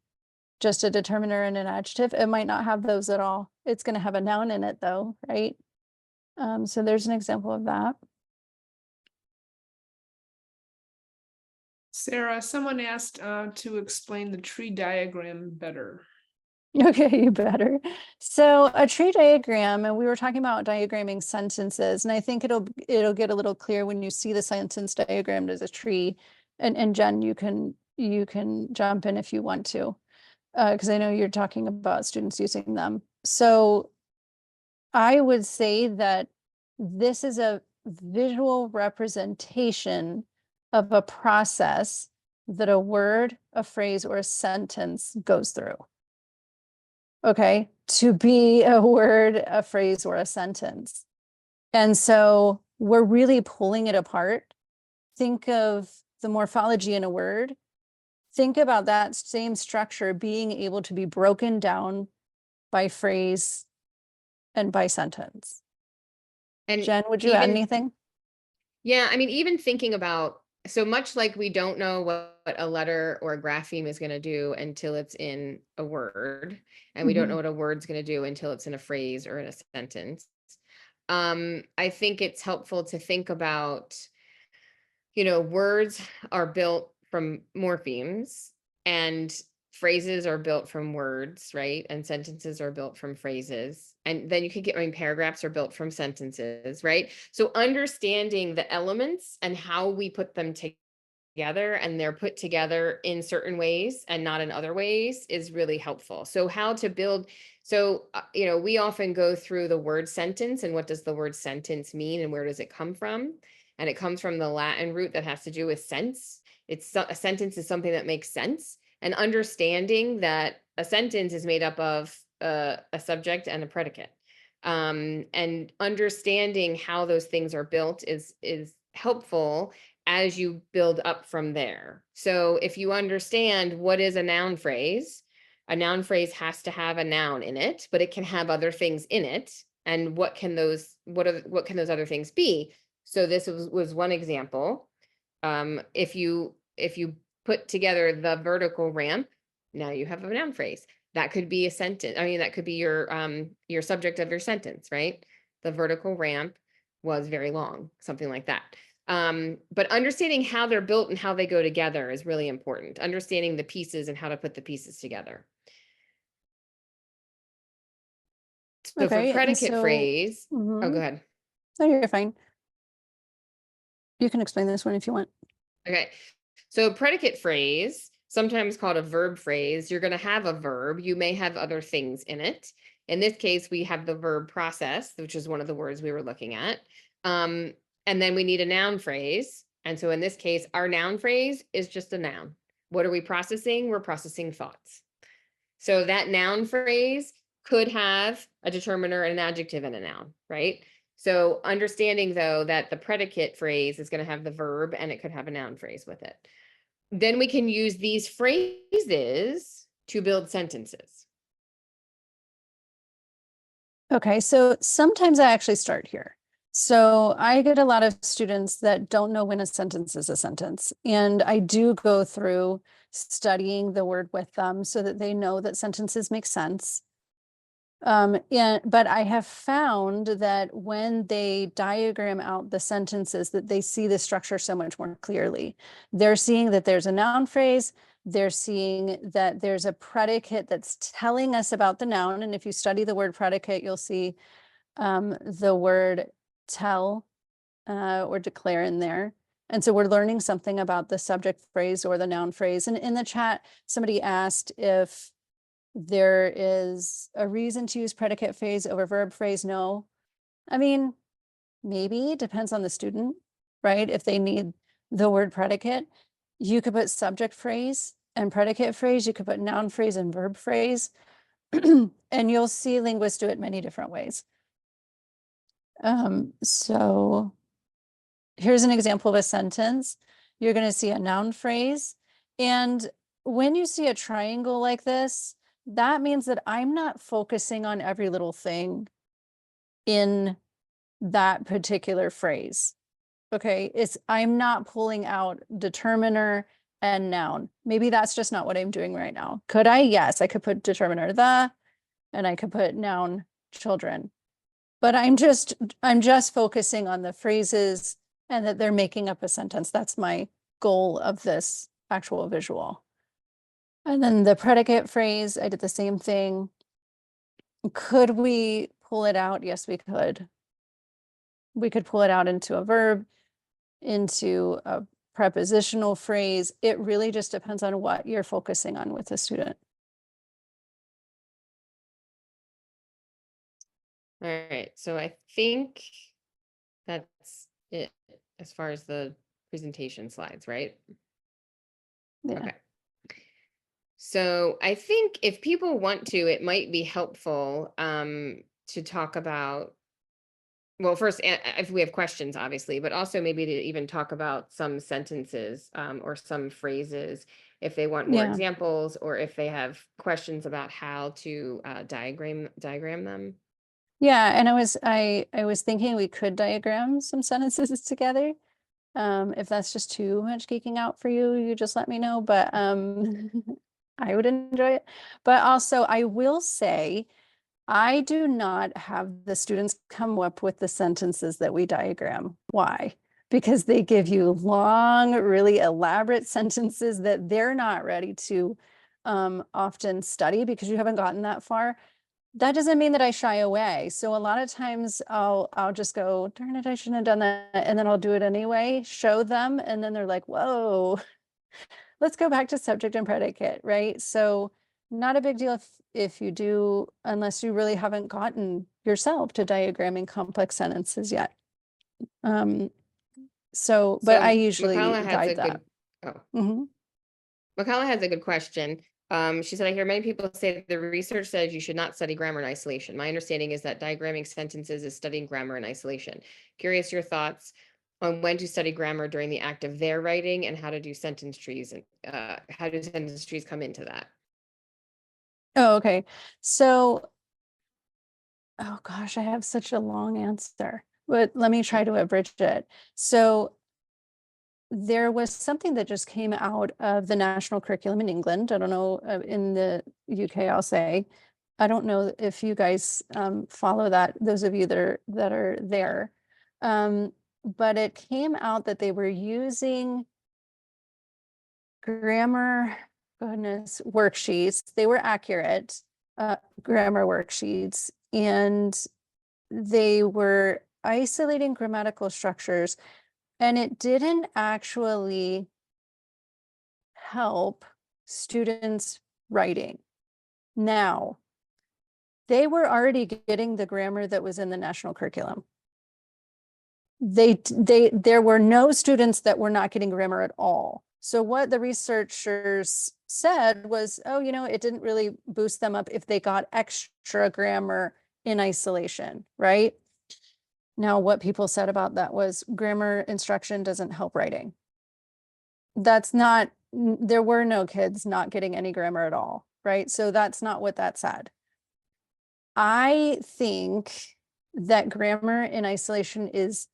just a determiner and an adjective. It might not have those at all. It's going to have a noun in it though, right? So there's an example of that. Sarah, someone asked to explain the tree diagram better. Okay, you better. So a tree diagram, and we were talking about diagramming sentences, and I think it'll get a little clear when you see the sentence diagrammed as a tree. And Jen, you can jump in if you want to. Because I know you're talking about students using them. So I would say that this is a visual representation of a process that a word, a phrase, or a sentence goes through. Okay, to be a word, a phrase, or a sentence. And so we're really pulling it apart. Think of the morphology in a word. Think about that same structure being able to be broken down by phrase and by sentence. And Jen, would you add anything? Yeah, I mean, even thinking about, so much like we don't know what a letter or a grapheme is going to do until it's in a word, and we don't know what a word's going to do until it's in a phrase or in a sentence. I think it's helpful to think about, words are built from morphemes, and phrases are built from words, right? And sentences are built from phrases. And then you could get, I mean, paragraphs are built from sentences, right? So understanding the elements and how we put them together, and they're put together in certain ways and not in other ways, is really helpful. So how to build, so, you know, we often go through the word sentence and what does the word sentence mean and where does it come from? And it comes from the Latin root that has to do with sense. A sentence is something that makes sense. And understanding that a sentence is made up of a subject and a predicate. And understanding how those things are built is helpful as you build up from there. So if you understand what is a noun phrase has to have a noun in it, but it can have other things in it. And what can those other things be? So this was one example. If you put together the vertical ramp, now you have a noun phrase. That could be a sentence. I mean, that could be your subject of your sentence, right? The vertical ramp was very long, something like that. But understanding how they're built and how they go together is really important. Understanding the pieces and how to put the pieces together. So Okay, for and predicate so- phrase, oh, Mhm. go ahead. No, you're fine. You can explain this one if you want. Okay. So predicate phrase, sometimes called a verb phrase, you're going to have a verb. You may have other things in it. In this case, we have the verb process, which is one of the words we were looking at. And then we need a noun phrase. And so in this case, our noun phrase is just a noun. What are we processing? We're processing thoughts. So that noun phrase could have a determiner and an adjective and a noun, right? So understanding though that the predicate phrase is going to have the verb and it could have a noun phrase with it. Then we can use these phrases to build sentences. Okay, so sometimes I actually start here. So I get a lot of students that don't know when a sentence is a sentence. And I do go through studying the word with them so that they know that sentences make sense. But I have found that when they diagram out the sentences, that they see the structure so much more clearly. They're seeing that there's a noun phrase, they're seeing that there's a predicate that's telling us about the noun. And if you study the word predicate, you'll see the word tell or declare in there. And so we're learning something about the subject phrase or the noun phrase. And in the chat, somebody asked if there is a reason to use predicate phrase over verb phrase. No, I mean, maybe, depends on the student, right? If they need the word predicate, you could put subject phrase and predicate phrase, you could put noun phrase and verb phrase, and you'll see linguists do it many different ways. So here's an example of a sentence. You're going to see a noun phrase, and when you see a triangle like this, that means that I'm not focusing on every little thing in that particular phrase. Okay, I'm not pulling out determiner and noun. Maybe that's just not what I'm doing right now. Could I? Yes, I could put determiner the, and I could put noun children. But I'm just focusing on the phrases and that they're making up a sentence. That's my goal of this actual visual. And then the predicate phrase, I did the same thing. Could we pull it out? Yes, we could. We could pull it out into a verb, into a prepositional phrase. It really just depends on what you're focusing on with the student. All right, so I think that's it as far as the presentation slides, right? Yeah. Okay. So I think if people want to, it might be helpful to talk about, well, first, if we have questions, obviously, but also maybe to even talk about some sentences or some phrases if they want more examples, or if they have questions about how to diagram them. Yeah, and I was thinking we could diagram some sentences together. If that's just too much geeking out for you, you just let me know, but I would enjoy it. But also I will say, I do not have the students come up with the sentences that we diagram. Why? because they give you long, really elaborate sentences that they're not ready to often study because you haven't gotten that far. That doesn't mean that I shy away. So a lot of times I'll just go, darn it, I shouldn't have done that. And then I'll do it anyway, show them. And then they're like, whoa, let's go back to subject and predicate, right? So not a big deal if you do, unless you really haven't gotten yourself to diagramming complex sentences yet. But I usually Makala has guide a that. good, Mhm. Makala has a good question. She said, I hear many people say that the research says you should not study grammar in isolation. My understanding is that diagramming sentences is studying grammar in isolation. Curious your thoughts on when to study grammar during the act of their writing and how to do sentence trees and how do sentence trees come into that? Oh, okay. So, oh gosh, I have such a long answer, but let me try to abridge it. So there was something that just came out of the national curriculum in England. I don't know, in the UK, I'll say. I don't know if you guys follow that, those of you that are there. But it came out that they were using grammar, goodness, worksheets. They were accurate grammar worksheets, and they were isolating grammatical structures, and it didn't actually help students writing. Now, they were already getting the grammar that was in the national curriculum. There were no students that were not getting grammar at all. So what the researchers said was, oh, it didn't really boost them up if they got extra grammar in isolation, right? Now, what people said about that was grammar instruction doesn't help writing. That's not, there were no kids not getting any grammar at all, right? So that's not what that said. I think that grammar in isolation is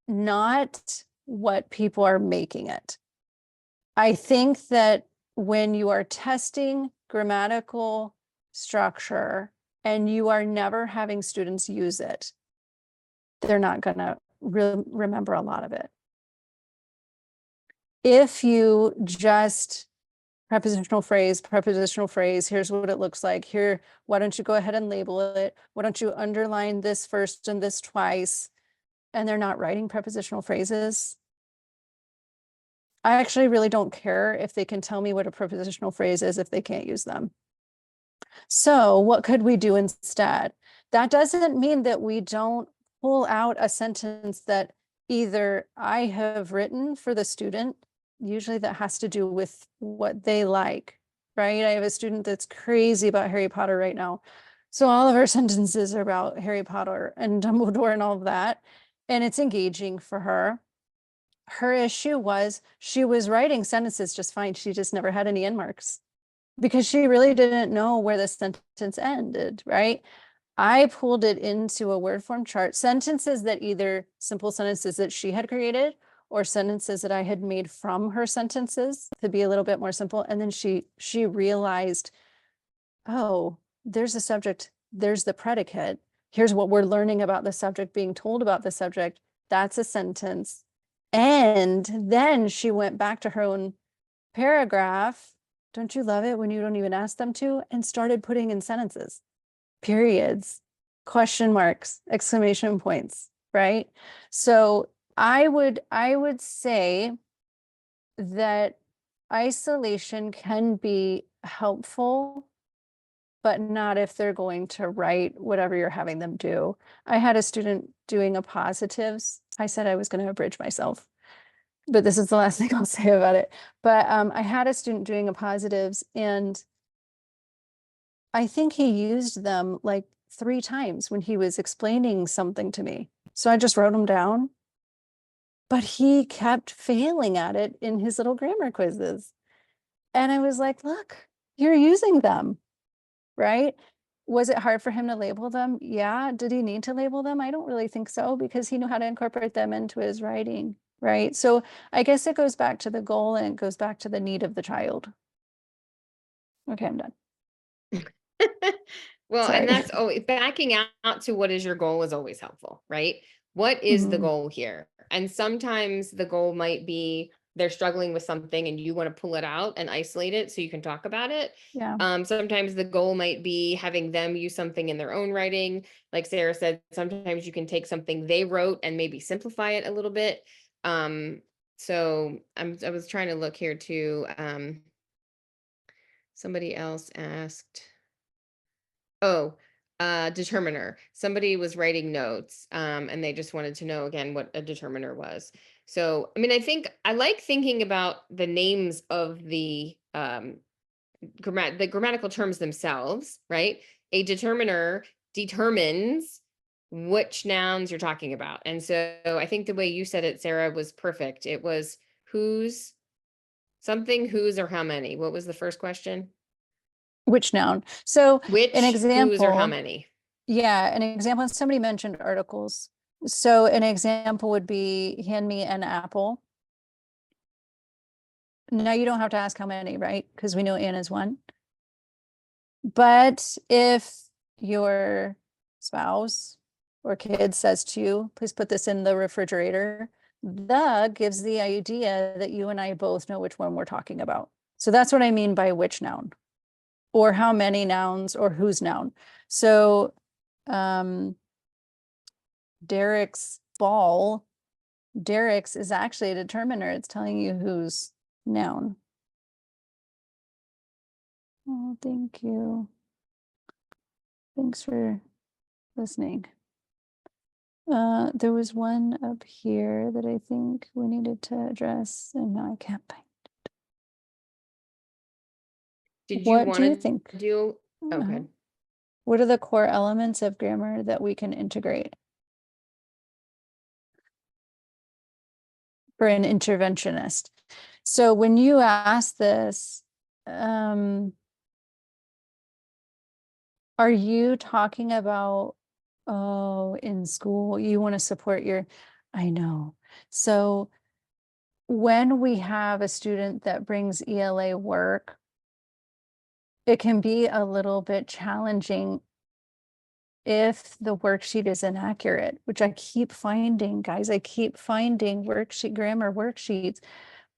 not what people are making it. I think that when you are testing grammatical structure and you are never having students use it, they're not going to remember a lot of it. If you just prepositional phrase, here's what it looks like. Here, why don't you go ahead and label it? Why don't you underline this first and this twice? And they're not writing prepositional phrases. I actually really don't care if they can tell me what a prepositional phrase is if they can't use them. So what could we do instead? That doesn't mean that we don't pull out a sentence that either I have written for the student, usually that has to do with what they like, right? I have a student that's crazy about Harry Potter right now. So all of our sentences are about Harry Potter and Dumbledore and all of that. And it's engaging for her. Her issue was she was writing sentences just fine. She just never had any end marks because she really didn't know where the sentence ended, right? I pulled it into a word form chart, sentences that either simple sentences that she had created or sentences that I had made from her sentences to be a little bit more simple. And then she realized, oh, there's the subject, there's the predicate. Here's what we're learning about the subject, being told about the subject. That's a sentence. And then she went back to her own paragraph. Don't you love it when you don't even ask them to? And started putting in sentences, periods, question marks, exclamation points, right? So I would say that isolation can be helpful, but not if they're going to write whatever you're having them do. I had a student doing a positives. I said I was going to abridge myself, but this is the last thing I'll say about it. But I had a student doing a positives, and I think he used them like 3 times when he was explaining something to me. So I just wrote them down, but he kept failing at it in his little grammar quizzes. And I was like, look, you're using them, right? Was it hard for him to label them? Yeah. Did he need to label them? I don't really think so, because he knew how to incorporate them into his writing, right? So I guess it goes back to the goal, and it goes back to the need of the child. Okay, I'm done. Well, Sorry. and that's always backing out to what is your goal is always helpful, right? What is the Mhm. goal here? And sometimes the goal might be they're struggling with something and you want to pull it out and isolate it so you can talk about it. Yeah. Sometimes the goal might be having them use something in their own writing. Like Sarah said, sometimes you can take something they wrote and maybe simplify it a little bit. So I was trying to look here too. Somebody else asked, oh, determiner. Somebody was writing notes, and they just wanted to know again what a determiner was. So, I mean, I think I like thinking about the names of the grammatical terms themselves, right? A determiner determines which nouns you're talking about. And so I think the way you said it, Sarah, was perfect. It was whose, something, whose, or how many. What was the first question? Which noun? So Which, an whose, or how example, many? yeah, an example, somebody mentioned articles. So an example would be hand me an apple. Now you don't have to ask how many, right? Because we know N is one. But if your spouse or kid says to you, please put this in the refrigerator, the gives the idea that you and I both know which one we're talking about. So that's what I mean by which noun, or how many nouns, or whose noun. So Derek's ball, Derek's is actually a determiner. It's telling you whose noun. Oh, thank you. Thanks for listening. There was one up here that I think we needed to address, and now I can't find. Did you What want do you to think? do? Uh, Okay. What are the core elements of grammar that we can integrate for an interventionist? So when you ask this, are you talking about, oh, in school, you want to support your, I know. So when we have a student that brings ELA work, it can be a little bit challenging if the worksheet is inaccurate, which I keep finding, guys. I keep finding grammar worksheets.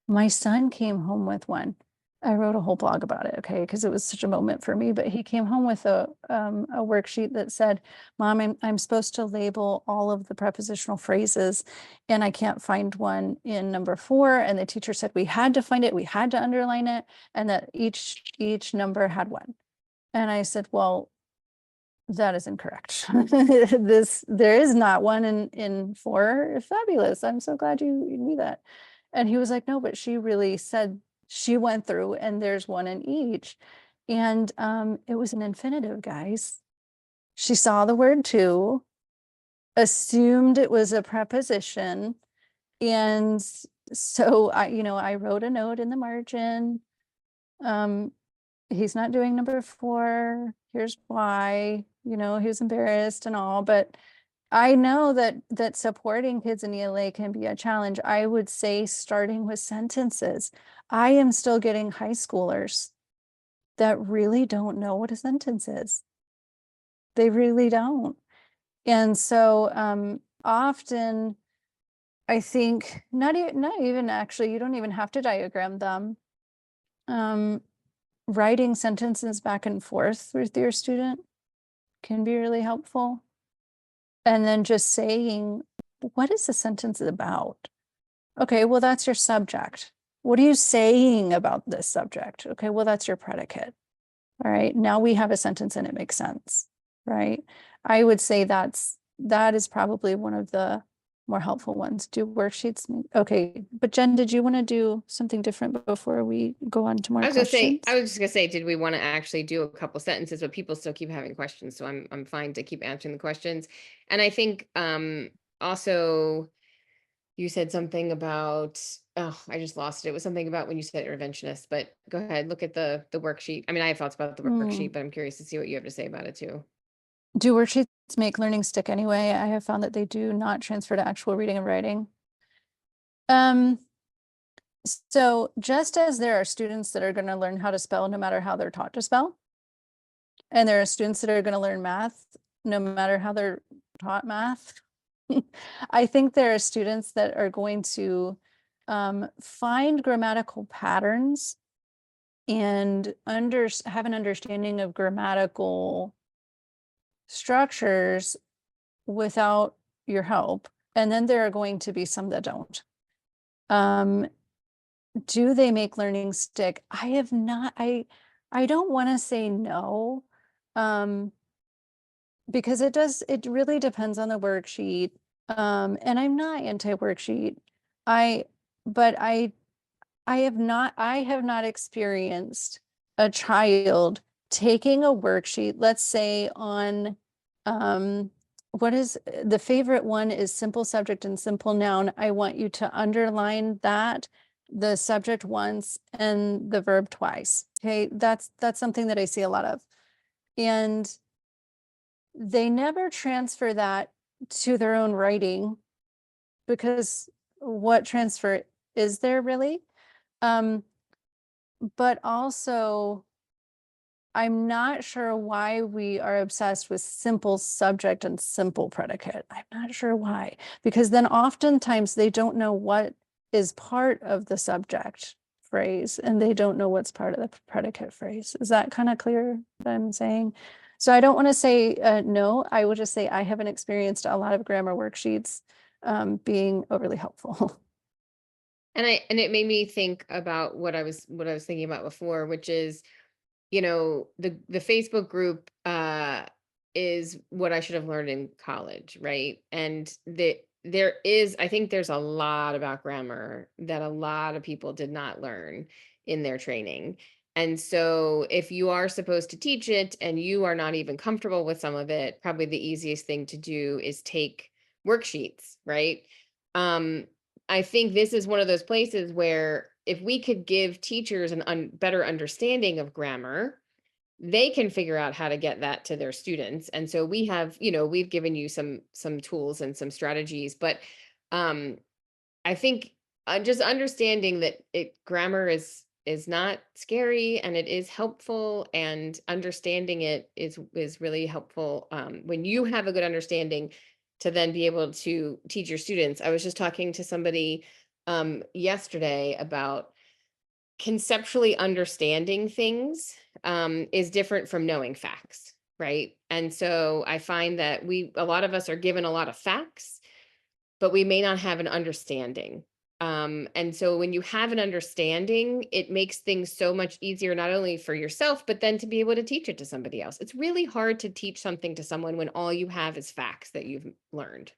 My son came home with one. I wrote a whole blog about it, okay, because it was such a moment for me. But he came home with a worksheet that said, "Mom, I'm supposed to label all of the prepositional phrases, and I can't find one in number 4." And the teacher said we had to find it, we had to underline it, and that each number had one. And I said, well, that is incorrect. There is not one in 4. Fabulous. I'm so glad you knew that. And he was like, no, but she really said she went through and there's one in each. And it was an infinitive, guys. She saw the word to, assumed it was a preposition. And so I wrote a note in the margin. He's not doing number 4. Here's why, he was embarrassed and all, but I know that supporting kids in ELA can be a challenge. I would say starting with sentences. I am still getting high schoolers that really don't know what a sentence is. They really don't. And so often I think not even actually, you don't even have to diagram them. Writing sentences back and forth with your student can be really helpful. And then just saying, what is the sentence about? Okay, well, that's your subject. What are you saying about this subject? Okay, well, that's your predicate. All right, now we have a sentence and it makes sense, right? I would say that is probably one of the more helpful ones. Do worksheets. Okay, but Jen, did you want to do something different before we go on to more questions? I was just gonna say, did we want to actually do a couple sentences, but people still keep having questions, so I'm fine to keep answering the questions. And I think also you said something about, oh, I just lost it. It was something about when you said interventionist, but go ahead, look at the worksheet. I mean, I have thoughts about the worksheet, but I'm curious to see what you have to say about it too. Do worksheets make learning stick anyway? I have found that they do not transfer to actual reading and writing. So just as there are students that are going to learn how to spell no matter how they're taught to spell, and there are students that are going to learn math no matter how they're taught math, I think there are students that are going to find grammatical patterns and have an understanding of grammatical structures without your help. And then there are going to be some that don't. Do they make learning stick? I don't want to say no. Because it really depends on the worksheet. And I'm not anti-worksheet. But I have not experienced a child taking a worksheet, let's say on, what is the favorite one is simple subject and simple noun. I want you to underline that, the subject once and the verb twice. Okay, that's something that I see a lot of. And they never transfer that to their own writing, because what transfer is there really? But also, I'm not sure why we are obsessed with simple subject and simple predicate. I'm not sure why, because then oftentimes they don't know what is part of the subject phrase and they don't know what's part of the predicate phrase. Is that kind of clear what I'm saying? So I don't want to say no. I will just say I haven't experienced a lot of grammar worksheets being overly helpful. And it made me think about what I was thinking about before, which is, the Facebook group is what I should have learned in college, right? And I think there's a lot about grammar that a lot of people did not learn in their training. And so if you are supposed to teach it and you are not even comfortable with some of it, probably the easiest thing to do is take worksheets, right? I think this is one of those places where if we could give teachers an better understanding of grammar, they can figure out how to get that to their students. And so we have, we've given you some tools and some strategies, but I think just understanding that grammar is not scary and it is helpful, and understanding it is really helpful when you have a good understanding to then be able to teach your students. I was just talking to somebody yesterday about conceptually understanding things is different from knowing facts, right? And so I find that a lot of us are given a lot of facts, but we may not have an understanding. And so when you have an understanding, it makes things so much easier, not only for yourself, but then to be able to teach it to somebody else. It's really hard to teach something to someone when all you have is facts that you've learned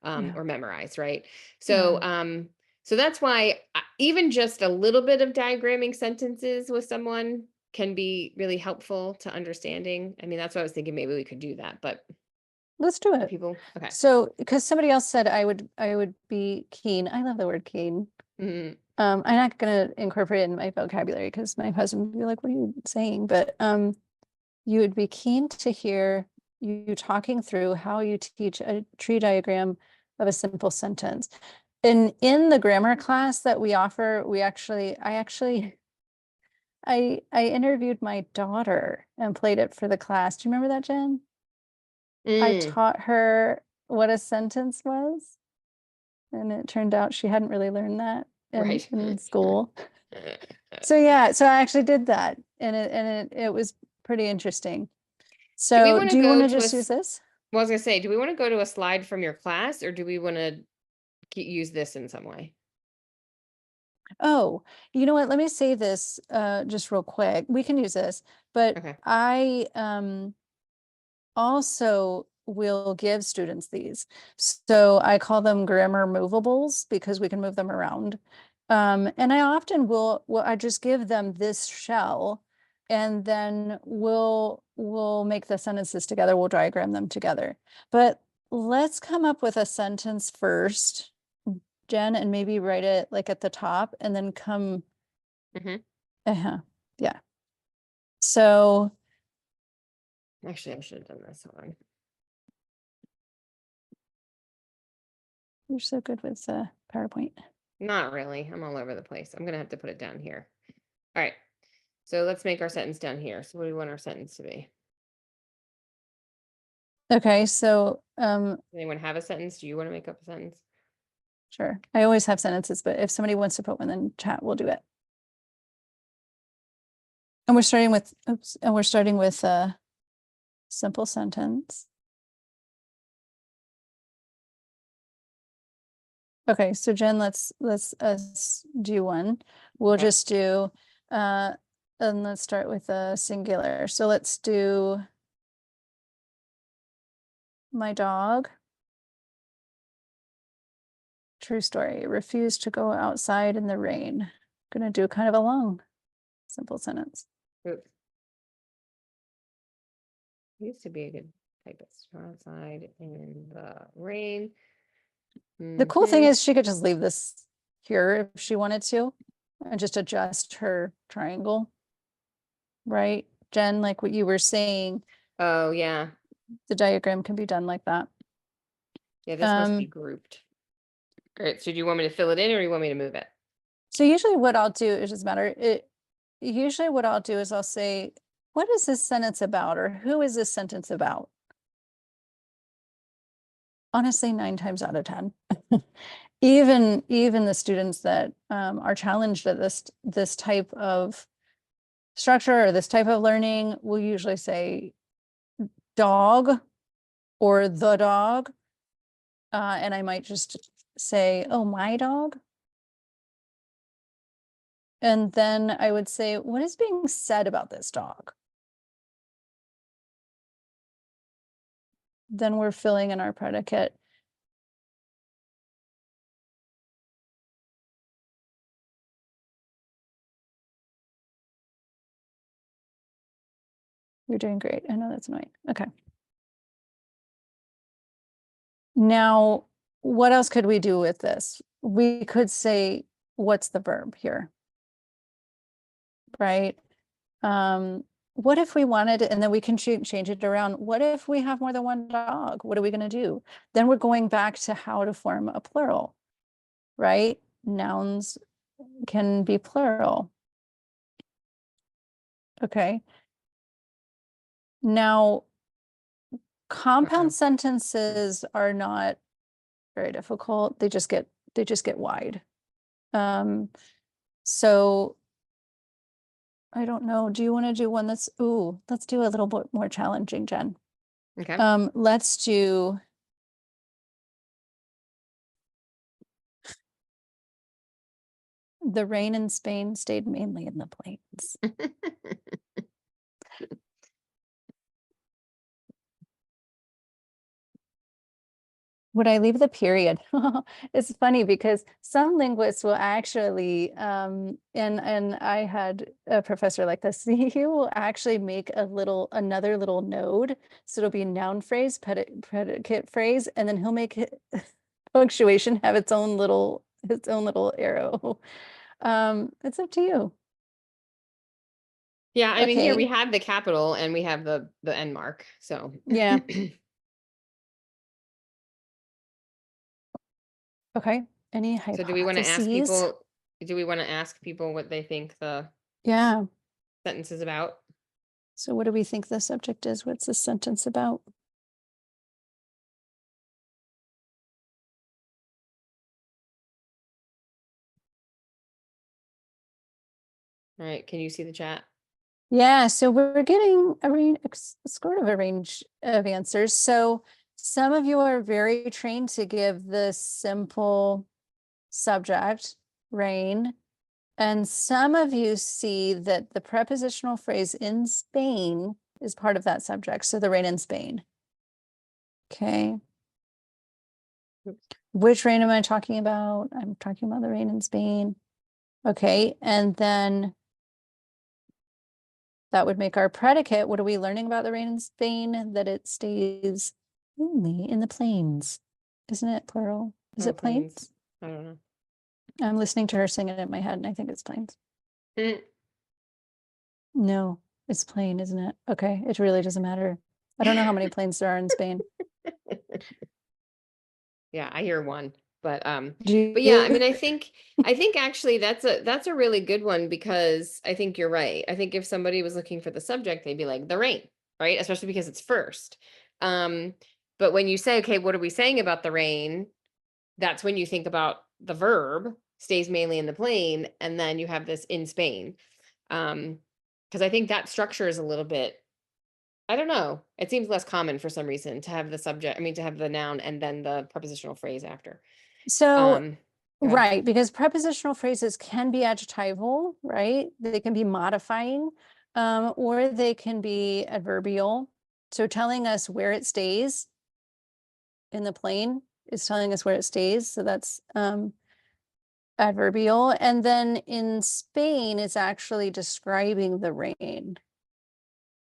or memorized, right? So, so that's why even just a little bit of diagramming sentences with someone can be really helpful to understanding. I mean, that's what I was thinking. Maybe we could do that, but Let's do it. people, okay. So, because somebody else said I would be keen. I love the word keen. Mhm. I'm not going to incorporate it in my vocabulary because my husband would be like, "What are you saying?" But you would be keen to hear you talking through how you teach a tree diagram of a simple sentence. And in the grammar class that we offer, I interviewed my daughter and played it for the class. Do you remember that, Jen? I taught her what a sentence was, and it turned out she hadn't really learned that in school. So yeah, so I actually did that, and it was pretty interesting. So do you want to just use this? Well, I was gonna say, do we want to go to a slide from your class, or do we want to use this in some way? Oh, you know what? Let me say this just real quick. We can use this, but Okay. I also will give students these. So I call them grammar movables because we can move them around. And I often I just give them this shell, and then we'll make the sentences together. We'll diagram them together. But let's come up with a sentence first, Jen, and maybe write it like at the top and then come. Yeah. So Actually, I should have done this. Hold on. you're so good with PowerPoint. Not really. I'm all over the place. I'm gonna have to put it down here. All right. So let's make our sentence down here. So what do we want our sentence to be? Okay, so Um, Anyone have a sentence? Do you want to make up a sentence? sure. I always have sentences, but if somebody wants to put one in chat, we'll do it. And we're starting with, oops, and we're starting with a simple sentence. Okay, so Jen, let's us do one. We'll Okay. just do and let's start with a singular. So let's do my dog. True story. Refused to go outside in the rain. Gonna do kind of a long, simple sentence. Oops. Used to be a good typist. Go outside in the rain. The cool thing Mhm. is she could just leave this here if she wanted to and just adjust her triangle. Right, Jen, like what you were saying, Oh, yeah. the diagram can be done like that. Yeah, this must be grouped. All right, so do you want me to fill it in or do you want me to move it? So usually what I'll do, it doesn't matter. Usually what I'll do is I'll say, what is this sentence about? Or who is this sentence about? Honestly, 9 times out of 10. Even the students that are challenged at this type of structure or this type of learning will usually say dog or the dog. And I might just say, oh, my dog. And then I would say, what is being said about this dog? Then we're filling in our predicate. You're doing great. I know that's annoying. Okay. Now, what else could we do with this? We could say, what's the verb here? Right? What if we wanted, and then we can change it around. What if we have more than one dog? What are we going to do? Then we're going back to how to form a plural, right? Nouns can be plural. Okay. Now, compound sentences are not very difficult. They just get wide. So I don't know. Do you want to do one that's, ooh, let's do a little bit more challenging, Jen. Okay. Let's do the rain in Spain stayed mainly in the plains. Would I leave the period? It's funny because some linguists will actually, and I had a professor like this, he will actually make another little node. So it'll be noun phrase, predicate phrase, and then he'll make it punctuation have its own little arrow. It's up to you. Yeah, I mean, here we Okay. have the capital and we have the end mark, so. Yeah. Okay. Any hypotheses? So do we want to ask people what they think the Yeah. sentence is about? So what do we think the subject is? What's this sentence about? All right, can you see the chat? Yeah, so we're getting sort of a range of answers. So some of you are very trained to give the simple subject, rain, and some of you see that the prepositional phrase in Spain is part of that subject. So the rain in Spain. Okay. Oops. Which rain am I talking about? I'm talking about the rain in Spain. Okay, and then that would make our predicate. What are we learning about the rain in Spain? That it stays only in the plains. Isn't it plural? Is Oh, it plains? plains. I don't know. I'm listening to her sing it in my head and I think it's plains. Mm. No, it's plain, isn't it? Okay, it really doesn't matter. I don't know how many plains there are in Spain. Yeah, I hear one, but Do yeah, I you? mean, I think actually that's a really good one because I think you're right. I think if somebody was looking for the subject, they'd be like the rain, right? Especially because it's first. But when you say, okay, what are we saying about the rain? That's when you think about the verb stays mainly in the plane, and then you have this in Spain. Because I think that structure is a little bit, I don't know, it seems less common for some reason to have the subject, I mean, to have the noun and then the prepositional phrase after. So, Go ahead. right, because prepositional phrases can be adjectival, right? They can be modifying, or they can be adverbial. So telling us where it stays in the plane is telling us where it stays. So that's adverbial. And then in Spain, it's actually describing the rain,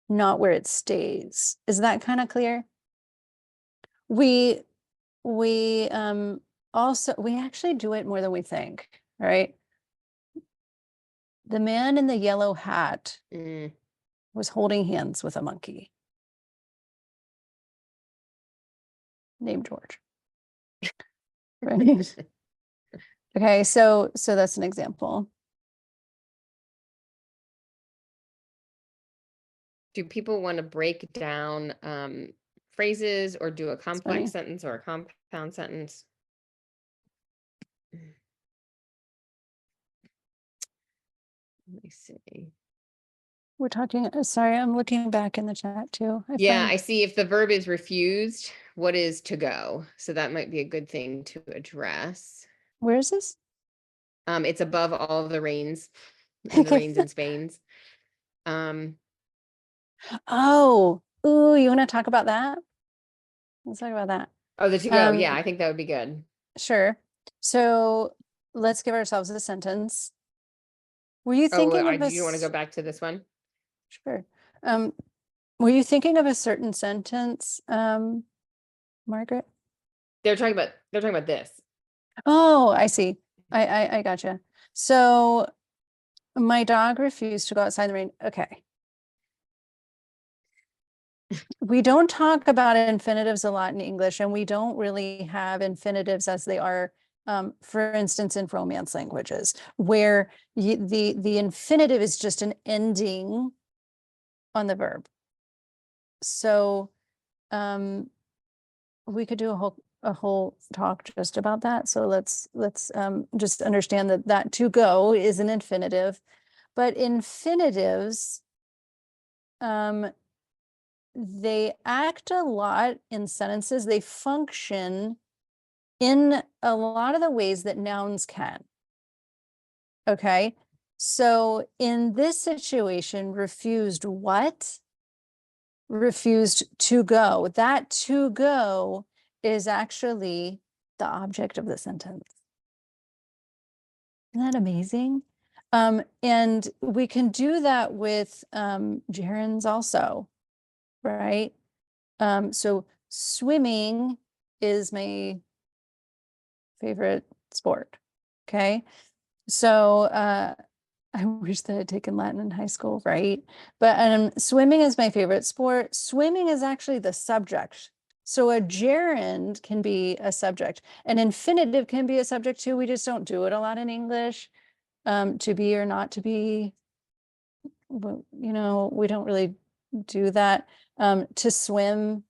not where it stays. Is that kind of clear? We also, we actually do it more than we think, right? The man in the yellow hat Mm. was holding hands with a monkey named George. Right? Okay, so that's an example. Do people want to break down phrases or do a funny. complex sentence or a compound sentence? Let me see. We're talking, sorry, I'm looking back in the chat too. Yeah, find- I see if the verb is refused, what is to go? So that might be a good thing to address. Where is this? It's above all of the rains and the rains and Spain's. Oh, ooh, you want to talk about that? Let's talk about that. Oh, the to go. Yeah, I think that would be good. Sure. So let's give ourselves a sentence. Were you thinking of do a you want to go back to this one? Sure. Were you thinking of a certain sentence, Margaret? They're talking about this. Oh, I see. I gotcha. So my dog refused to go outside in the rain. Okay. We don't talk about infinitives a lot in English, and we don't really have infinitives as they are, for instance, in Romance languages, where the infinitive is just an ending on the verb. So we could do a whole talk just about that. So let's just understand that to go is an infinitive, but infinitives, they act a lot in sentences. They function in a lot of the ways that nouns can. Okay, so in this situation, refused what? Refused to go. That to go is actually the object of the sentence. Isn't that amazing? And we can do that with gerunds also, right? So swimming is my favorite sport. Okay. So I wish that I'd taken Latin in high school, right? But swimming is my favorite sport. Swimming is actually the subject. So a gerund can be a subject. An infinitive can be a subject too. We just don't do it a lot in English. To be or not to be, you know, we don't really do that. To swim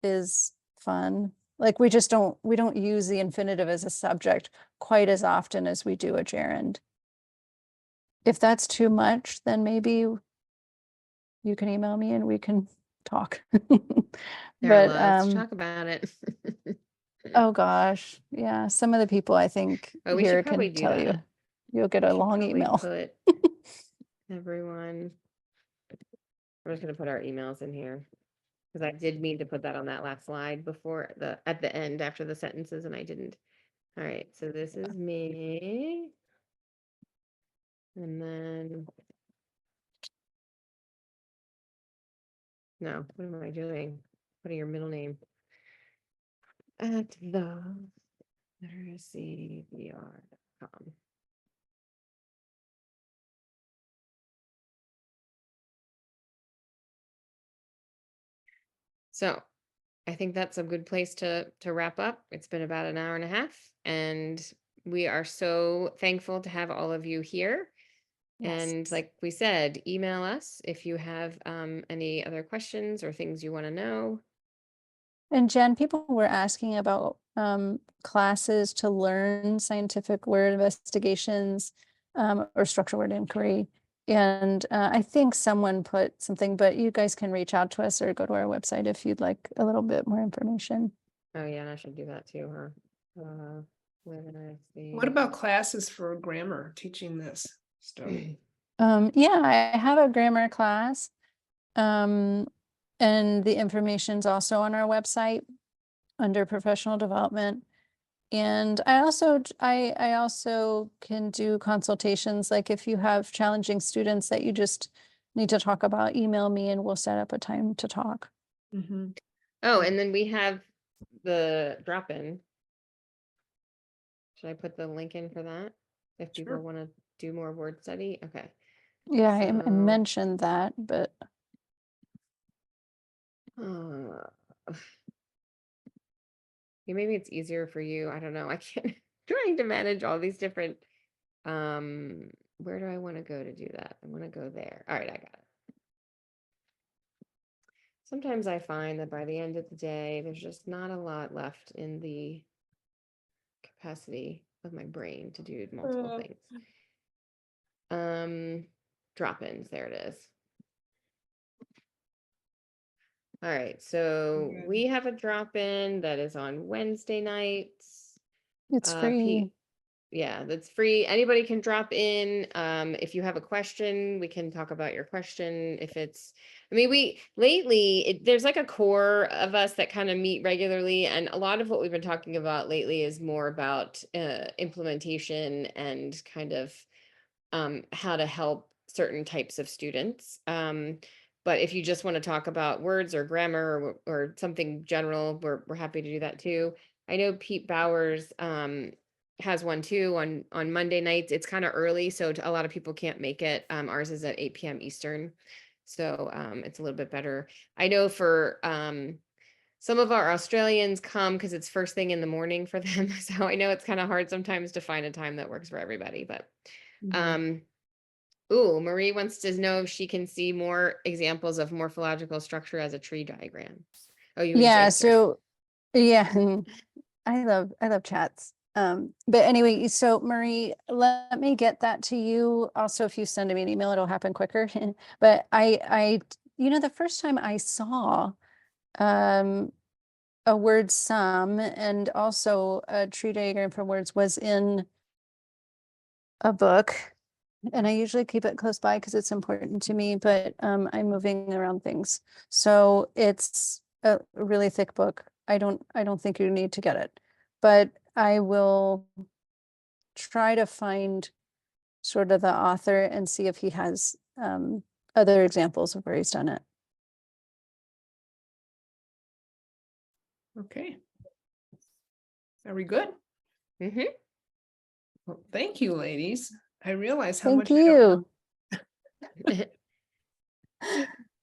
is fun. Like we don't use the infinitive as a subject quite as often as we do a gerund. If that's too much, then maybe you can email me and we can talk. Sarah, But let's talk about it. oh gosh, yeah, some of the people I think Oh, we here should probably can do tell you. that. You'll get a Should long probably email. Put everyone. I'm just gonna put our emails in here because I did mean to put that on that last slide before at the end after the sentences, and I didn't. All right, so this is me, and then no, what am I doing? Putting your middle name at the literacyvr.com. So I think that's a good place to wrap up. It's been about an hour and a half, and we are so thankful to have all of you here. And Yes. like we said, email us if you have any other questions or things you want to know. And Jen, people were asking about classes to learn scientific word investigations or structural word inquiry. And I think someone put something, but you guys can reach out to us or go to our website if you'd like a little bit more information. Oh, yeah, and I should do that too, huh? Where did I see? What about classes for grammar, teaching this stuff? Yeah, I have a grammar class. And the information's also on our website under professional development. And I also can do consultations, like if you have challenging students that you just need to talk about, email me and we'll set up a time to talk. Mhm. Oh, and then we have the drop-in. Should I put the link in for that? If people Sure. want to do more word study? Okay. Yeah, I So- mentioned that, but Uh, yeah, maybe it's easier for you. I don't know. I can't trying to manage all these different where do I want to go to do that? I want to go there. All right, I got it. Sometimes I find that by the end of the day, there's just not a lot left in the capacity of my brain to do multiple things. Drop-ins, there it is. All right, so Okay. we have a drop-in that is on Wednesday nights. it's free. Yeah, that's free. Anybody can drop in. If you have a question, we can talk about your question. If it's, I mean, there's like a core of us that kind of meet regularly. And a lot of what we've been talking about lately is more about implementation and kind of how to help certain types of students. But if you just want to talk about words or grammar or something general, we're happy to do that too. I know Pete Bowers has one too on Monday nights. It's kind of early, so a lot of people can't make it. Ours is at 8 p.m. Eastern, so it's a little bit better. I know for some of our Australians come because it's first thing in the morning for them. So I know it's kind of hard sometimes to find a time that works for everybody, but Mhm. ooh, Marie wants to know if she can see more examples of morphological structure as a tree diagram. Oh, you mean Yeah, James, sorry. so yeah, I love chats. But anyway, so Marie, let me get that to you. Also, if you send me an email, it'll happen quicker. But the first time I saw a word sum and also a tree diagram for words was in a book. And I usually keep it close by because it's important to me, but I'm moving around things. So it's a really thick book. I don't think you need to get it, but I will try to find sort of the author and see if he has other examples of where he's done it. Okay. Are we good? Mm-hmm. Well, thank you, ladies. I realize how Thank much I don't know. you.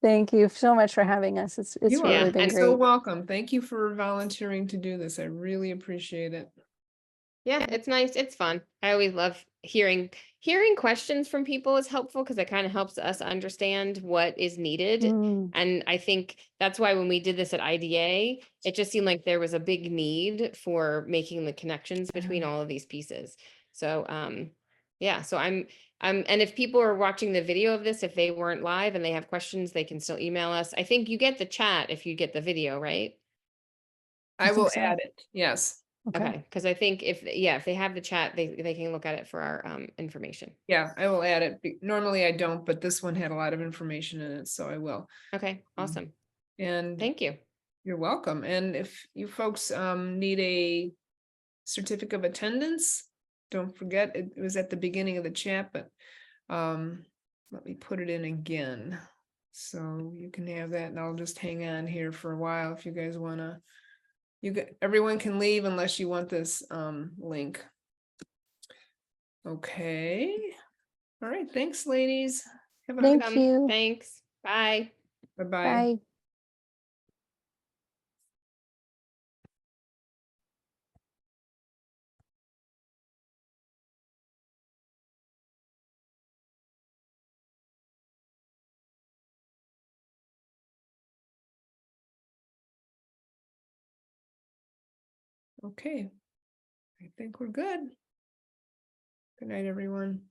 Thank you so much for having us. It's You really are been and so great. welcome. Thank you for volunteering to do this. I really appreciate it. Yeah, it's nice. It's fun. I always love hearing questions from people is helpful because it kind of helps us understand what is needed. Mm, And I think that's why when we did this at IDA, it just seemed like there was a big need for making the connections between all of these pieces. So yeah, so I'm and if people are watching the video of this, if they weren't live and they have questions, they can still email us. I think you get the chat if you get the video, right? I I will think so. add it. Yes. Okay, because I think if they have the chat, they can look at it for our information. Yeah, I will add it. Normally I don't, but this one had a lot of information in it, so I will. Okay, awesome. And Thank you. you're welcome. And if you folks need a certificate of attendance, don't forget, it was at the beginning of the chat, but let me put it in again. So you can have that, and I'll just hang on here for a while if you guys wanna. Everyone can leave unless you want this link. Okay. All right, thanks, ladies. Have a Thank you. Thanks. Bye. bye-bye. Bye. Okay. I think we're good. Good night, everyone.